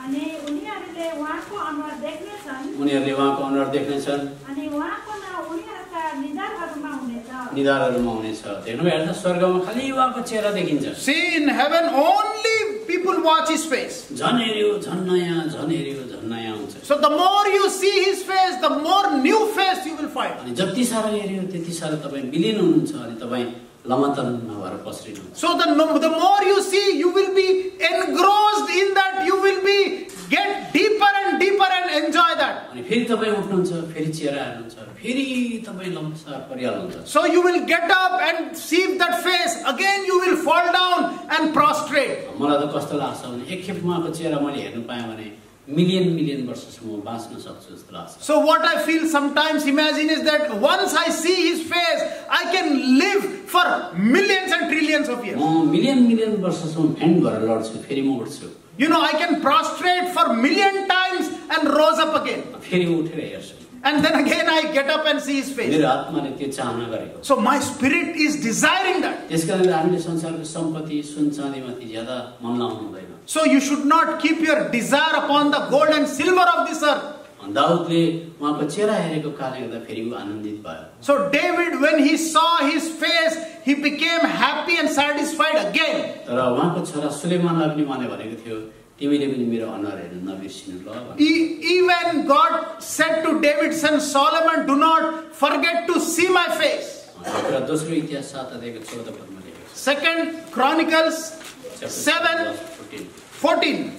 अनि उनीहरूले उहाँको अनुहार देख्नेछन् उनीहरूले उहाँको अनुहार देख्नेछन्, अनि उहाँको नाउँ उनीहरूका निधारहरूमा हुनेछ। निधारहरूमा हुनेछ। देख्नुभयो त स्वर्गमा खालि उहाँको चेहरा देखिन्छ। See, in heaven only people watch his face. झन् हेऱ्यो झन् नयाँ हुन्छ। So the more you see his face, the more new face you will find. अनि जति सारो हेऱ्यो त्यति सारो तपाईँ विलीन हुनुहुन्छ अनि तपाईँ लमतन नभएर पस्रिनुहुन्छ। So the more you see, you will be engrossed in that. You will be get deeper and deeper and enjoy that. अनि फेरि तपाईँ उठ्नुहुन्छ, फेरि चेहरा हेर्नुहुन्छ, फेरि तपाईँ लम्सार परिहाल्नुहुन्छ। So you will get up and see that face. Again you will fall down and prostrate. मलाई त कस्तो लाग्छ भने एकखेप उहाँको चेहरा मैले हेर्नु पाएँ भने मिलियन वर्षसम्म बाँच्न सक्छु जस्तो लाग्छ। So what I feel sometimes imagine is that once I see his face, I can live for millions and trillions of years. म मिलियन वर्षसम्म फेन्ट भएर लड्छु, फेरि म उठ्छु। You know, I can prostrate for million times and rose up again. फेरि उठेर हेर्छु। And then again I get up and see his face. मेरो आत्माले त्यो चाहना गरेको। So my spirit is desiring that. त्यसकारणले हामीले संसारको सम्पत्ति सुन चाँदीमाथि ज्यादा मन लाउनु हुँदैन। So you should not keep your desire upon the gold and silver of this earth. दाउदले उहाँको चेहरा हेरेको कारणले गर्दा फेरि उ आनन्दित भयो। So David, when he saw his face, he became happy and satisfied again. तर उहाँको छोरा सुलेमानलाई पनि उहाँले भनेको थियो तिमीले पनि मेरो अनुहार हेर्न नबिर्सिनु ल। Even God said to David's son Solomon, do not forget to see my face. कुरा दोस्रो इतिहास 7 अध्यायको 14 पदमा लेखेको छ। 2 Chronicles 7:14.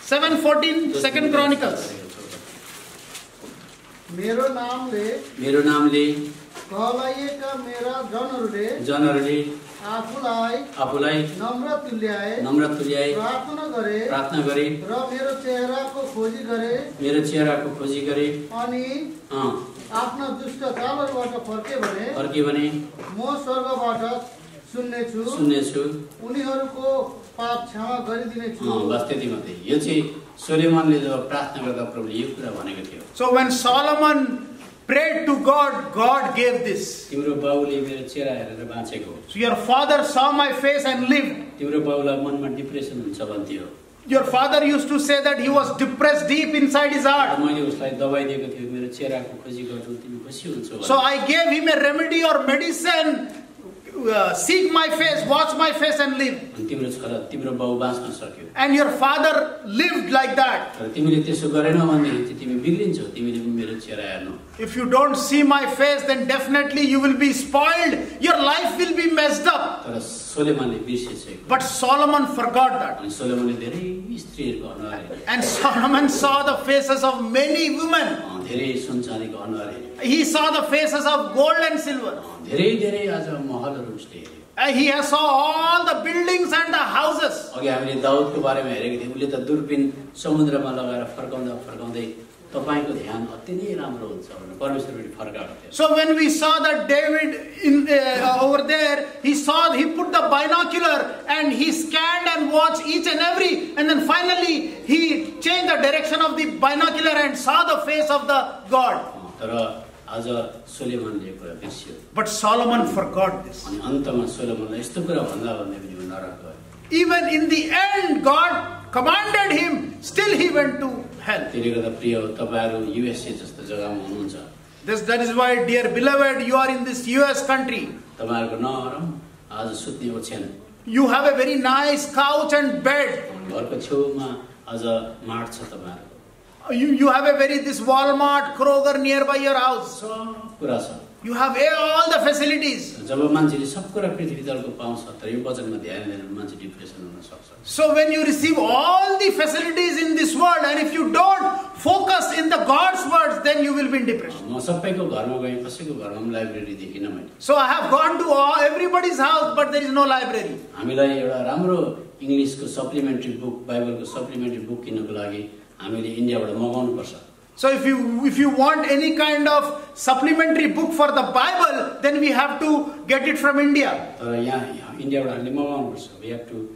7:14, 2 Chronicles. मेरो नामले कहलाइएका मेरा जनहरूले आफूलाई नम्र तुल्याए प्रार्थना गरे र मेरो चेहराको खोजी गरे अनि आफ्ना दुष्ट चालहरूबाट फर्के भने म स्वर्गबाट सुन्नेछु उनीहरूको पाप क्षमा गरिदिनेछु। बस त्यति मात्रै। यो चाहिँ सोलोमनले जब प्रार्थना गर्दा प्रभुले यो कुरा भनेको थियो। So when Solomon prayed to God, God gave this. तिम्रो बाउले मेरो चेहरा हेरेर बाँचेको। So your father saw my face and lived. तिम्रो बाउलाई मनमा डिप्रेसन हुन्छ भन्थ्यो। Your father used to say that he was depressed deep inside his heart. मैले उसलाई दबाई दिएको थियो मेरो चेहराको खोजी गर्छु तिमी खुसी हुन्छौ। So I gave him a remedy or medicine. Seek my face, watch my face and live. तिम्रो छोरा तिम्रो बाउ बाँच्न सक्यो। And your father lived like that. तर तिमीले त्यसो गरेनौ भनेदेखि तिमी बिग्रिन्छौ। तिमीले पनि मेरो चेहरा हेर्नु। If you don't see my face, then definitely you will be spoiled. Your life will be messed up. तर सोलोमनले बिर्सेछ। But Solomon forgot that. अनि सोलोमनले धेरै स्त्रीहरूको अनुहार हेरे। And Solomon saw the faces of many women. धेरै सुन चाँदीको अनुहार हेरे। He saw the faces of gold and silver. धेरै आज महलहरू उसले हेर्यो। He saw all the buildings and the houses. अघि हामीले दाउदको बारेमा हेरेको थियौँ। उसले त दूरबीन समुद्रमा लगाएर फर्काउँदै तपाईको ध्यान अति नै राम्रो हुन्छ भनेर परमेश्वरले फर्काएको थियो। So when we saw that David over there, he put the binocular and he scanned and watched each and every, and then finally he changed the direction of the binocular and saw the face of the God. तर आज सोलोमनले कुरा बिर्स्यो। But Solomon forgot this. अनि अन्तमा सोलोमनलाई यस्तो कुरा भन्दा भन्दै पनि उ नरक गयो। Even in the end, God commanded him, still he went to hell. त्यसले गर्दा प्रिय तपाईहरु युएसए जस्तो जग्गामा हुनुहुन्छ। That is why, dear beloved, you are in this US country. तपाईहरुको नरम आज सुत्ने ओछ्यान। You have a very nice couch and bed. घरको छेउमा आज माट छ तपाईहरुको। You have this Walmart, Kroger nearby your house. सब कुरा छ। You have all the facilities. जब मान्छेले सब कुरा पृथ्वी तलको पाउँछ तर यो वचनमा ध्यान दिएन मान्छे डिप्रेसन हुन सक्छ। So when you receive all the facilities in this world and if you don't focus in the God's words, then you will be in depression. म सबैको घरमा गएँ, कसैको घरमा पनि लाइब्रेरी देखिन मैले। So I have gone to everybody's house, but there is no library. हामीलाई एउटा राम्रो इंग्लिशको सप्लिमेन्ट्री बुक, बाइबलको सप्लिमेन्ट्री बुक किन्नको लागि हामीले इन्डियाबाट मगाउनु पर्छ। So if you want any kind of supplementary book for the Bible, then we have to get it from India. तर यहाँ इन्डियाबाट हामीले मगाउनु पर्छ। We have to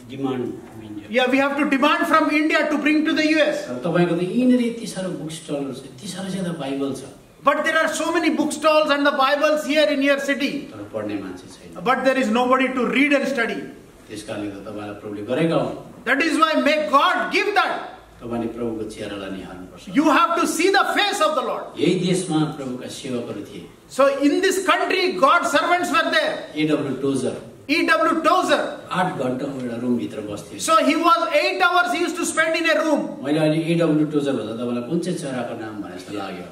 demand from India. Yeah, we have to demand from India to bring to the US. तपाईको त यिनीहरु यति सारो book स्टलहरु छ, यति सारो ज्यादा बाइबल छ। But there are so many bookstores and the Bibles here in your city. तर पढ्ने मान्छे छैन। But there is nobody to read and study. त्यसकारणले त तपाईलाई प्रभुले गरेका हुन्। That is why may God give that. तपाईले प्रभुको चेहरालाई निहाल्नुपर्छ। You have to see the face of the Lord. यही देशमा प्रभुका सेवकहरू थिए। So in this country, God's servants were there. A.W. Tozer E.W. Tozer. 8 घण्टा एउटा रुम भित्र बस्थ्यो। So he was 8 hours he used to spend in a room. मैले अहिले A.W. Tozer भन्दा तपाईलाई कुन चाहिँ चराको नाम भने जस्तो लाग्यो?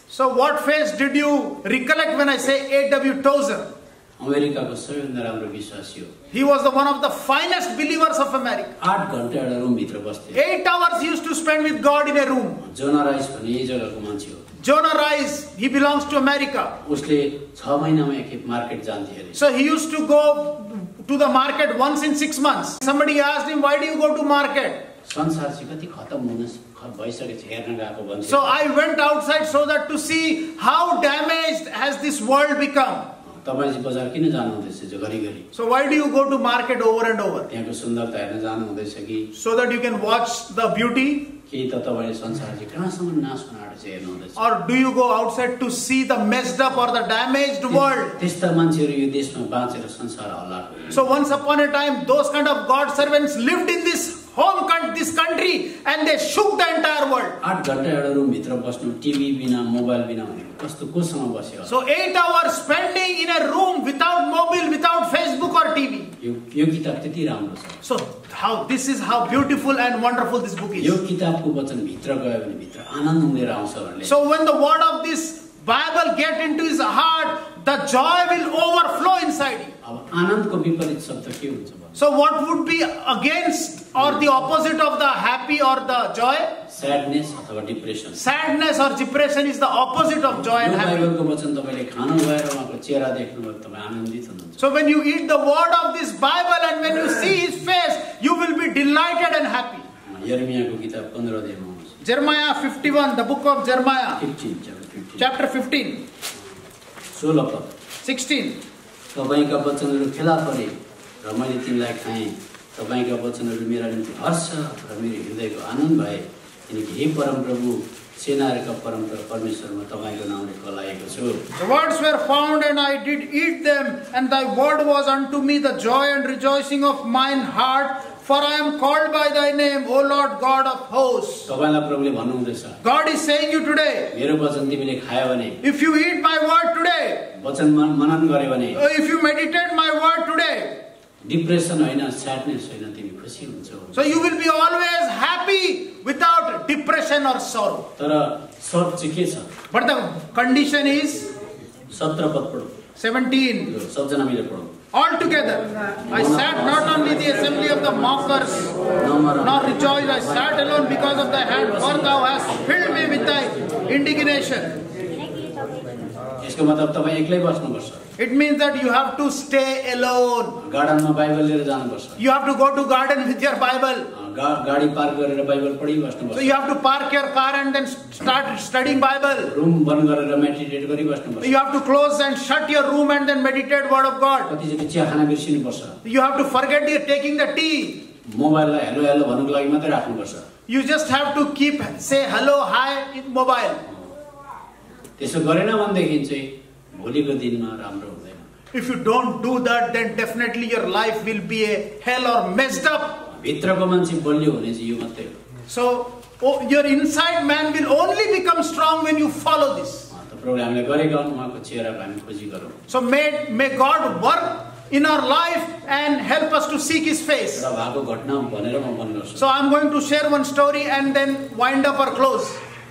So what face did you recollect when I say A.W. Tozer? अमेरिकाको सबैभन्दा राम्रो विश्वासी हो। He was one of the finest believers of America. 8 घण्टा एउटा रुम भित्र बस्थ्यो। 8 hours he used to spend with God in a room. जोना राइस भन्ने यही जग्गाको मान्छे हो। Jonah Rice, he belongs to America. उसले 6 महिनामा एकखेप मार्केट जान्थ्यो अरे। So he used to go to the market once in 6 months. Somebody asked him, why do you go to market? संसार चाहिँ कति खतम हुन भइसकेछ हेर्न गएको भन्छ। So I went outside so that to see how damaged has this world become. तपाईं चाहिँ बजार किन जानु हुँदैछ घरिघरि? So why do you go to market over and over? त्यहाँको सुन्दरता हेर्न जानु हुँदैछ कि? So that you can watch the beauty? कि त तपाईले संसार चाहिँ कहाँसम्म नाश हुन आँटेछ हेर्नु हुँदैछ? Or do you go outside to see the messed up or the damaged world? त्यस्ता मान्छेहरू यो देशमा बाँचेर संसार हल्लाको। So once upon a time, those kind of God servants lived in this this country, and they shook the entire world. 8 घण्टा एउटा room भित्र बस्नु टिभी बिना मोबाइल बिना भनेको कस्तो कोसँग बस्यो? So 8 hours spending in a room without mobile, without Facebook or TV. यो किताब त्यति राम्रो छ। So this is how beautiful and wonderful this book is. यो किताबको वचन भित्र गयो भने भित्र आनन्द उम्लेर आउँछ भन्ने। So when the word of this Bible get into his heart, the joy will overflow inside you. अब आनन्दको विपरीत शब्द के हुन्छ? So what would be against or the opposite of the happy or the joy? Sadness अथवा depression. Sadness or depression is the opposite of joy and happiness. बाइबलको वचन तपाईले खानु भएर उहाँको चेहरा देख्नुभयो तपाईँ आनन्दित हुनुहुन्छ। So when you eat the word of this Bible and when you see his face, you will be delighted and happy. यिर्मयाको किताब 15 अध्यायमा आउँछ। Jeremiah 51, the book of Jeremiah. 15 Chapter 15. 16 पद। 16. तपाईका वचनहरू फेला परे र मैले तिमीलाई खाएँ। तपाईका वचनहरू मेरा निम्ति हर्ष र मेरो हृदयको आनन्द भए। किनकि हे परमप्रभु सेनाहरूका परमप्रभु परमेश्वरमा तपाईको नामले कलाएको छु। The words were found and I did eat them, and thy word was unto me the joy and rejoicing of mine heart, for I am called by thy name, O Lord God of hosts. तपाईलाई प्रभुले भन्नुहुँदैछ। God is saying you today, मेरो वचन तिमीले खायो भने, if you eat my word today, वचन मनन गर्यो भने, if you meditate my word today, depression होइन, सैडनेस होइन, तिमी खुसी हुन्छौ। So you will be always happy without depression or sorrow. तर शर्त चाहिँ के छ? But the condition is 17 पद पढौ। 17. सबजना मिलेर पढौ। Altogether, I sat not only the assembly of the mockers, nor rejoiced, I sat alone because of thy hand, for thou hast filled me with thy indignation. यसको मतलब तपाईं एक्लै बस्नुपर्छ। It means that you have to stay alone. गार्डनमा Bible लिएर जानुपर्छ। You have to go to garden with your Bible. गाडी park गरेर Bible पढिबस्नुपर्छ। So you have to park your car and then start studying Bible. Room बन्द गरेर meditate गरिबस्नुपर्छ। You have to close and shut your room and then meditate word of God. कतिचोटि चिया खान बिर्सिनुपर्छ। You have to forget taking the tea. मोबाइललाई hello hello भन्नुको लागि मात्रै राख्नुपर्छ। You just have to say hello, hi in mobile. त्यसो गरेन भनेदेखि चाहिँ भोलिको दिनमा राम्रो हुँदैन। If you don't do that, then definitely your life will be a hell or messed up. भित्रको मान्छे बलियो हुने चाहिँ यो मात्रै हो। So your inside man will only become strong when you follow this. त प्रभुले हामीले गरेका हुन्, उहाँको चेहराको हामी खोजी गरौँ। So may God work in our life and help us to seek his face. एउटा भएको घटना भनेर म बन्द गर्छु। So I'm going to share one story and then wind up or close.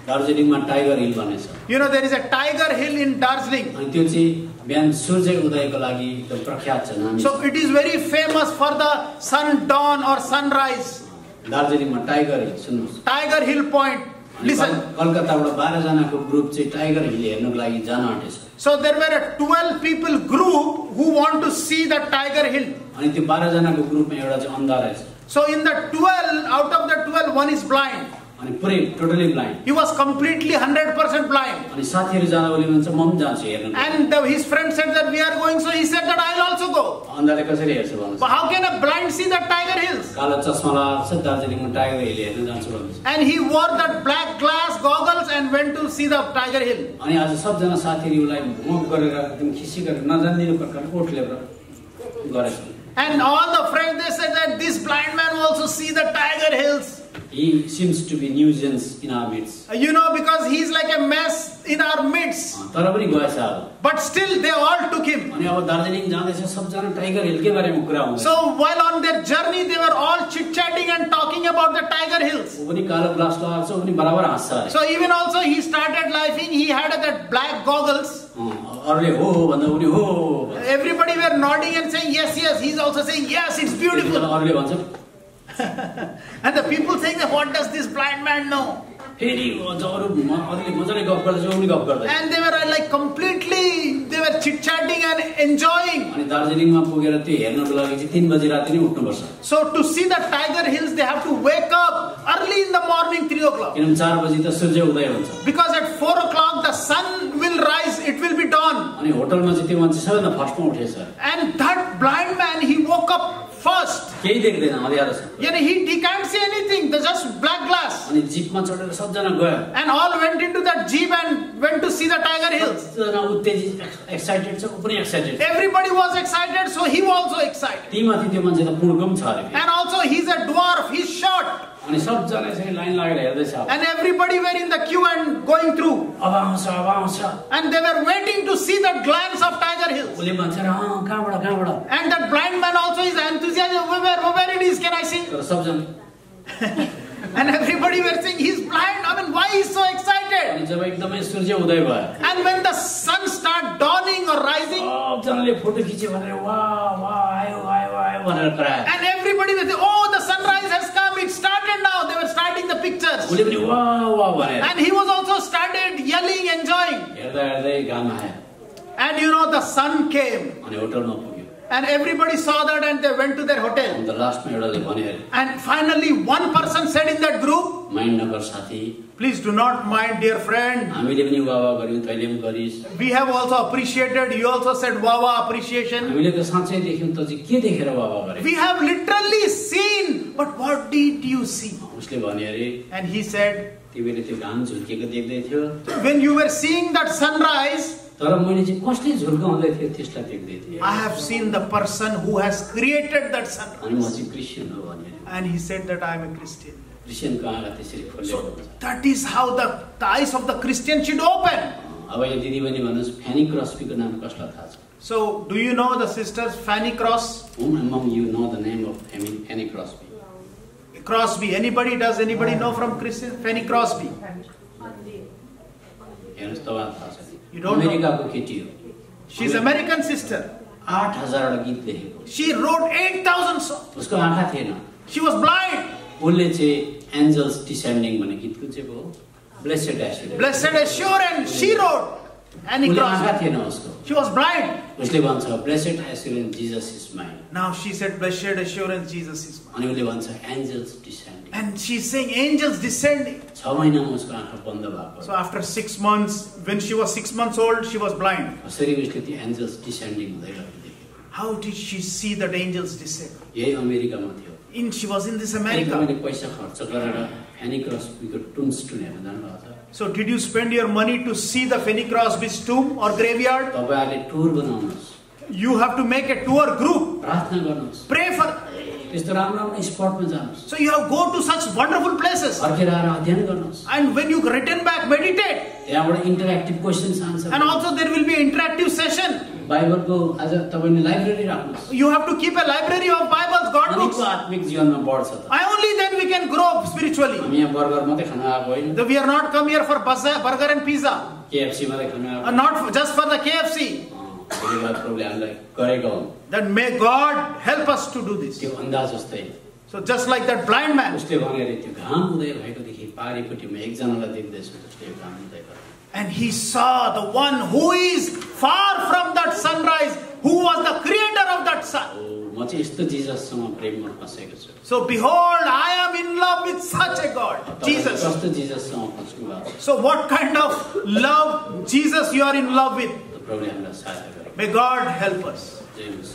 दार्जिलिङमा टाइगर हिल भन्ने छ। You know there is a Tiger Hill in Darjeeling. अनि त्यो चाहिँ बिहान सूर्य उदयको लागि एकदम प्रख्यात छ नामी। So it is very famous for the sun dawn or sunrise. दार्जिलिङमा टाइगर हिल सुन्नुस्। Tiger Hill Point. Listen. कलकत्ताबाट 12 जनाको ग्रुप चाहिँ टाइगर हिल हेर्नको लागि जान आँटेछ। So there were a 12 people group who want to see the Tiger Hill. अनि त्यो 12 जनाको ग्रुपमा एउटा चाहिँ अन्धा रहेछ। So in the 12, out of the 12, one is blind. अनि पुरै totally blind. He was completely 100% blind. अनि साथीहरु जान बोले भन्छ म पनि जान्छु हेर्न। And his friend said that we are going, so he said that I'll also go. अन्धाले कसरी हेर्छ भन्नुस्। But how can a blind see the Tiger Hills? कालो चस्मा लगाएर दार्जिलिङमा टाइगर हिल हेर्न जान्छु भन्नुस्। And he wore that black glass goggles and went to see the Tiger Hill. अनि आज सबजना साथीहरुलाई मोक गरेर एकदम खिसी गरेर नजान्दिने प्रकारको कोट लिएर गरेछ। And all the friends, they said that this blind man will also see the Tiger Hills. He seems to be nuisance in our midst. You know, because he's like a mess in our midst. तर पनि गएछ अब. But still they all took him. अनि अब दार्जिलिङ जाँदैछ सबजना tiger हिलकै बारेमा कुरा हुन्छ. So while on their journey they were all chit-chatting and talking about the Tiger Hills. उ पनि कालो ग्लास लगाएको छ, उ पनि बराबर हाँस्छ. So even also he started laughing. He had that black goggles. अरूले हो भन्दा उनी हो. Everybody were nodding and saying yes, yes. He's also saying yes, it's beautiful. अरूले भन्छ. And the people saying that what does this blind man know? फेरि अरूले मजाले गफ गर्दैछ, उ पनि गफ गर्दैछ. And they were like completely, they were chit-chatting and enjoying. अनि दार्जिलिङमा पुगेर त्यो हेर्नको लागि चाहिँ 3 बजे राति नै उठ्नुपर्छ. So to see the Tiger Hills, they have to wake up early in the morning, 3 o'clock. किनभने 4 बजे त सूर्य उदय हुन्छ. Because at 4 o'clock the sun will rise, it will be dawn. अनि होटलमा चाहिँ त्यो मान्छे सबैभन्दा फर्स्टमा उठेछ. And that blind man, he woke up first. केही देख्दैन, अँध्यारो छ. He can't see anything, there's just black glass. अनि जिपमा चढेर सबजना गयो. And all went into that jeep and went to see the Tiger Hills. सबजना उत्तेजित, एक्साइटेड छ, उ पनि excited. Everybody was excited, so he was also excited. तीमाथि त्यो मान्छे त पुर्गम छ अरे. And also he's a dwarf, he's short. अनि सबजना चाहिँ लाइन लागेर हेर्दैछ. And everybody were in the queue and going through. अब आउँछ. And they were waiting to see the glance of Tiger Hills. उसले भन्छ र कहाँबाट. And that blind man also is enthusiastic. Where it is, can I see? तर सबजना And everybody were saying he's blind. I mean, why he's so excited? अनि जब एकदमै सूर्य उदय भयो. And when the sun start dawning or rising, सबजनाले photo खिच्यो भनेर वाह आयो भनेर कराए. and everybody was saying, oh, the sunrise has come. It started now. They were starting the pictures. उसले पनि वाह भनेर. And he was also started yelling, enjoying. हेर्दै घाम आयो. And you know, the sun came. अनि होटलमा पुग्यो. And everybody saw that and they went to their hotel. अनि त लास्टमा एउटाले भन्यो अरे. And finally one person said in that group, mind नगर साथी. please do not mind, dear friend. हामीले पनि वाह गर्यौं, तैले पनि गरिस्. We have also appreciated. You also said wow appreciation. हामीले त साँच्चै देख्यौं, त चाहिँ के देखेर वाह गरे. We have literally seen, but what did you see? उसले भन्यो अरे. And he said, तिमीले त्यो घाम झुल्केको देख्दै थियो. when you were seeing that sunrise, तर मैले चाहिँ कसले झुल्काउँदै थियो त्यसलाई देख्दै थिएँ. I have seen the person who has created that sunrise. अनि म चाहिँ क्रिस्चियन हो भन्यो. And he said that I am a Christian. क्रिस्चियनको आँखा त्यसरी खोलेको हुन्छ. That is how the eyes of the Christian should open. अब यो दिदी बहिनी भन्नुस्, फ्यानी क्रस्बीको नाम कसलाई थाहा छ? So, do you know the sisters Fanny Whom among you know the name of Fanny Crosby? Crosby? Anybody? Does anybody know from Christian? Fanny Crosby. हेर्नुस् तपाईलाई थाहा छ. You don't know. अमेरिकाको केटी हो. She's American sister. 8000 वटा गीत लेखेको. She wrote 8,000 songs. उसको आँखा थिएन. She was blind. उसले चाहिँ एन्जल्स डिसेन्डिङ भन्ने गीत कुन चाहिँ हो? Blessed assurance. Blessed assurance. She wrote. Annie Crosby. She was blind. उसले भन्छ blessed assurance Jesus is mine. Now she said blessed assurance Jesus is mine. अनि उसले भन्छ angels descending. And she's saying angels descending. 6 महिनामा उसको आँखा बन्द भएको. So after 6 months, when she was 6 months old, she was blind. कसरी उसले त्यो एन्जल्स डिसेन्डिङ हुँदै गरेको देख्यो. How did she see that angels descend? यही अमेरिकामा थियो. She was in this America. मैले पैसा खर्च गरेर फ्यानी क्रस्बीको टुम्बस्टोन हेर्न जानुभएको छ. So did you spend your money to see the Fanny Crosby's tomb or graveyard? तपाईहरुले tour बनाउनुस्. You have to make a tour group. प्रार्थना गर्नुस्. Pray for. त्यस्तो राम्रो स्पटमा जानुस्. So you have go to such wonderful places. फर्केर आएर अध्ययन गर्नुस्. And when you return back, meditate. त्यहाँबाट interactive questions answer. And also there will be an interactive session. बाइबलको आज तपाईले लाइब्रेरी राख्नुस्. You have to keep a library of Bibles, God books. अनि आत्मिक जीवनमा बढ्छ त. Only then we can grow spiritually. हामी यहाँ बर्गर मात्रै खान आएको होइन. We are not come here for burger and pizza. KFC मात्रै खान आएको. Not just for the KFC. यो बात प्रभुले हामीलाई गरेको हो. That may God help us to do this. त्यो अन्दाज जस्तै. So just like that blind man. उसले भने त्यो घाम उदय भएकोदेखि पारिपट्टिमा एकजनालाई देख्दैछु जसले घाम उदय गर्छ. And he saw the one who is far from that sunrise, who was the creator of that sun. म चाहिँ यस्तो जीसससँग प्रेममा फसेको छु. So behold, I am in love with such a God, Jesus. कस्तो जीसससँग फस्नु भएको. So what kind of love, Jesus, you are in love with? प्रभुले हामीलाई सहायता गरोस्. May God help us. जय होस्.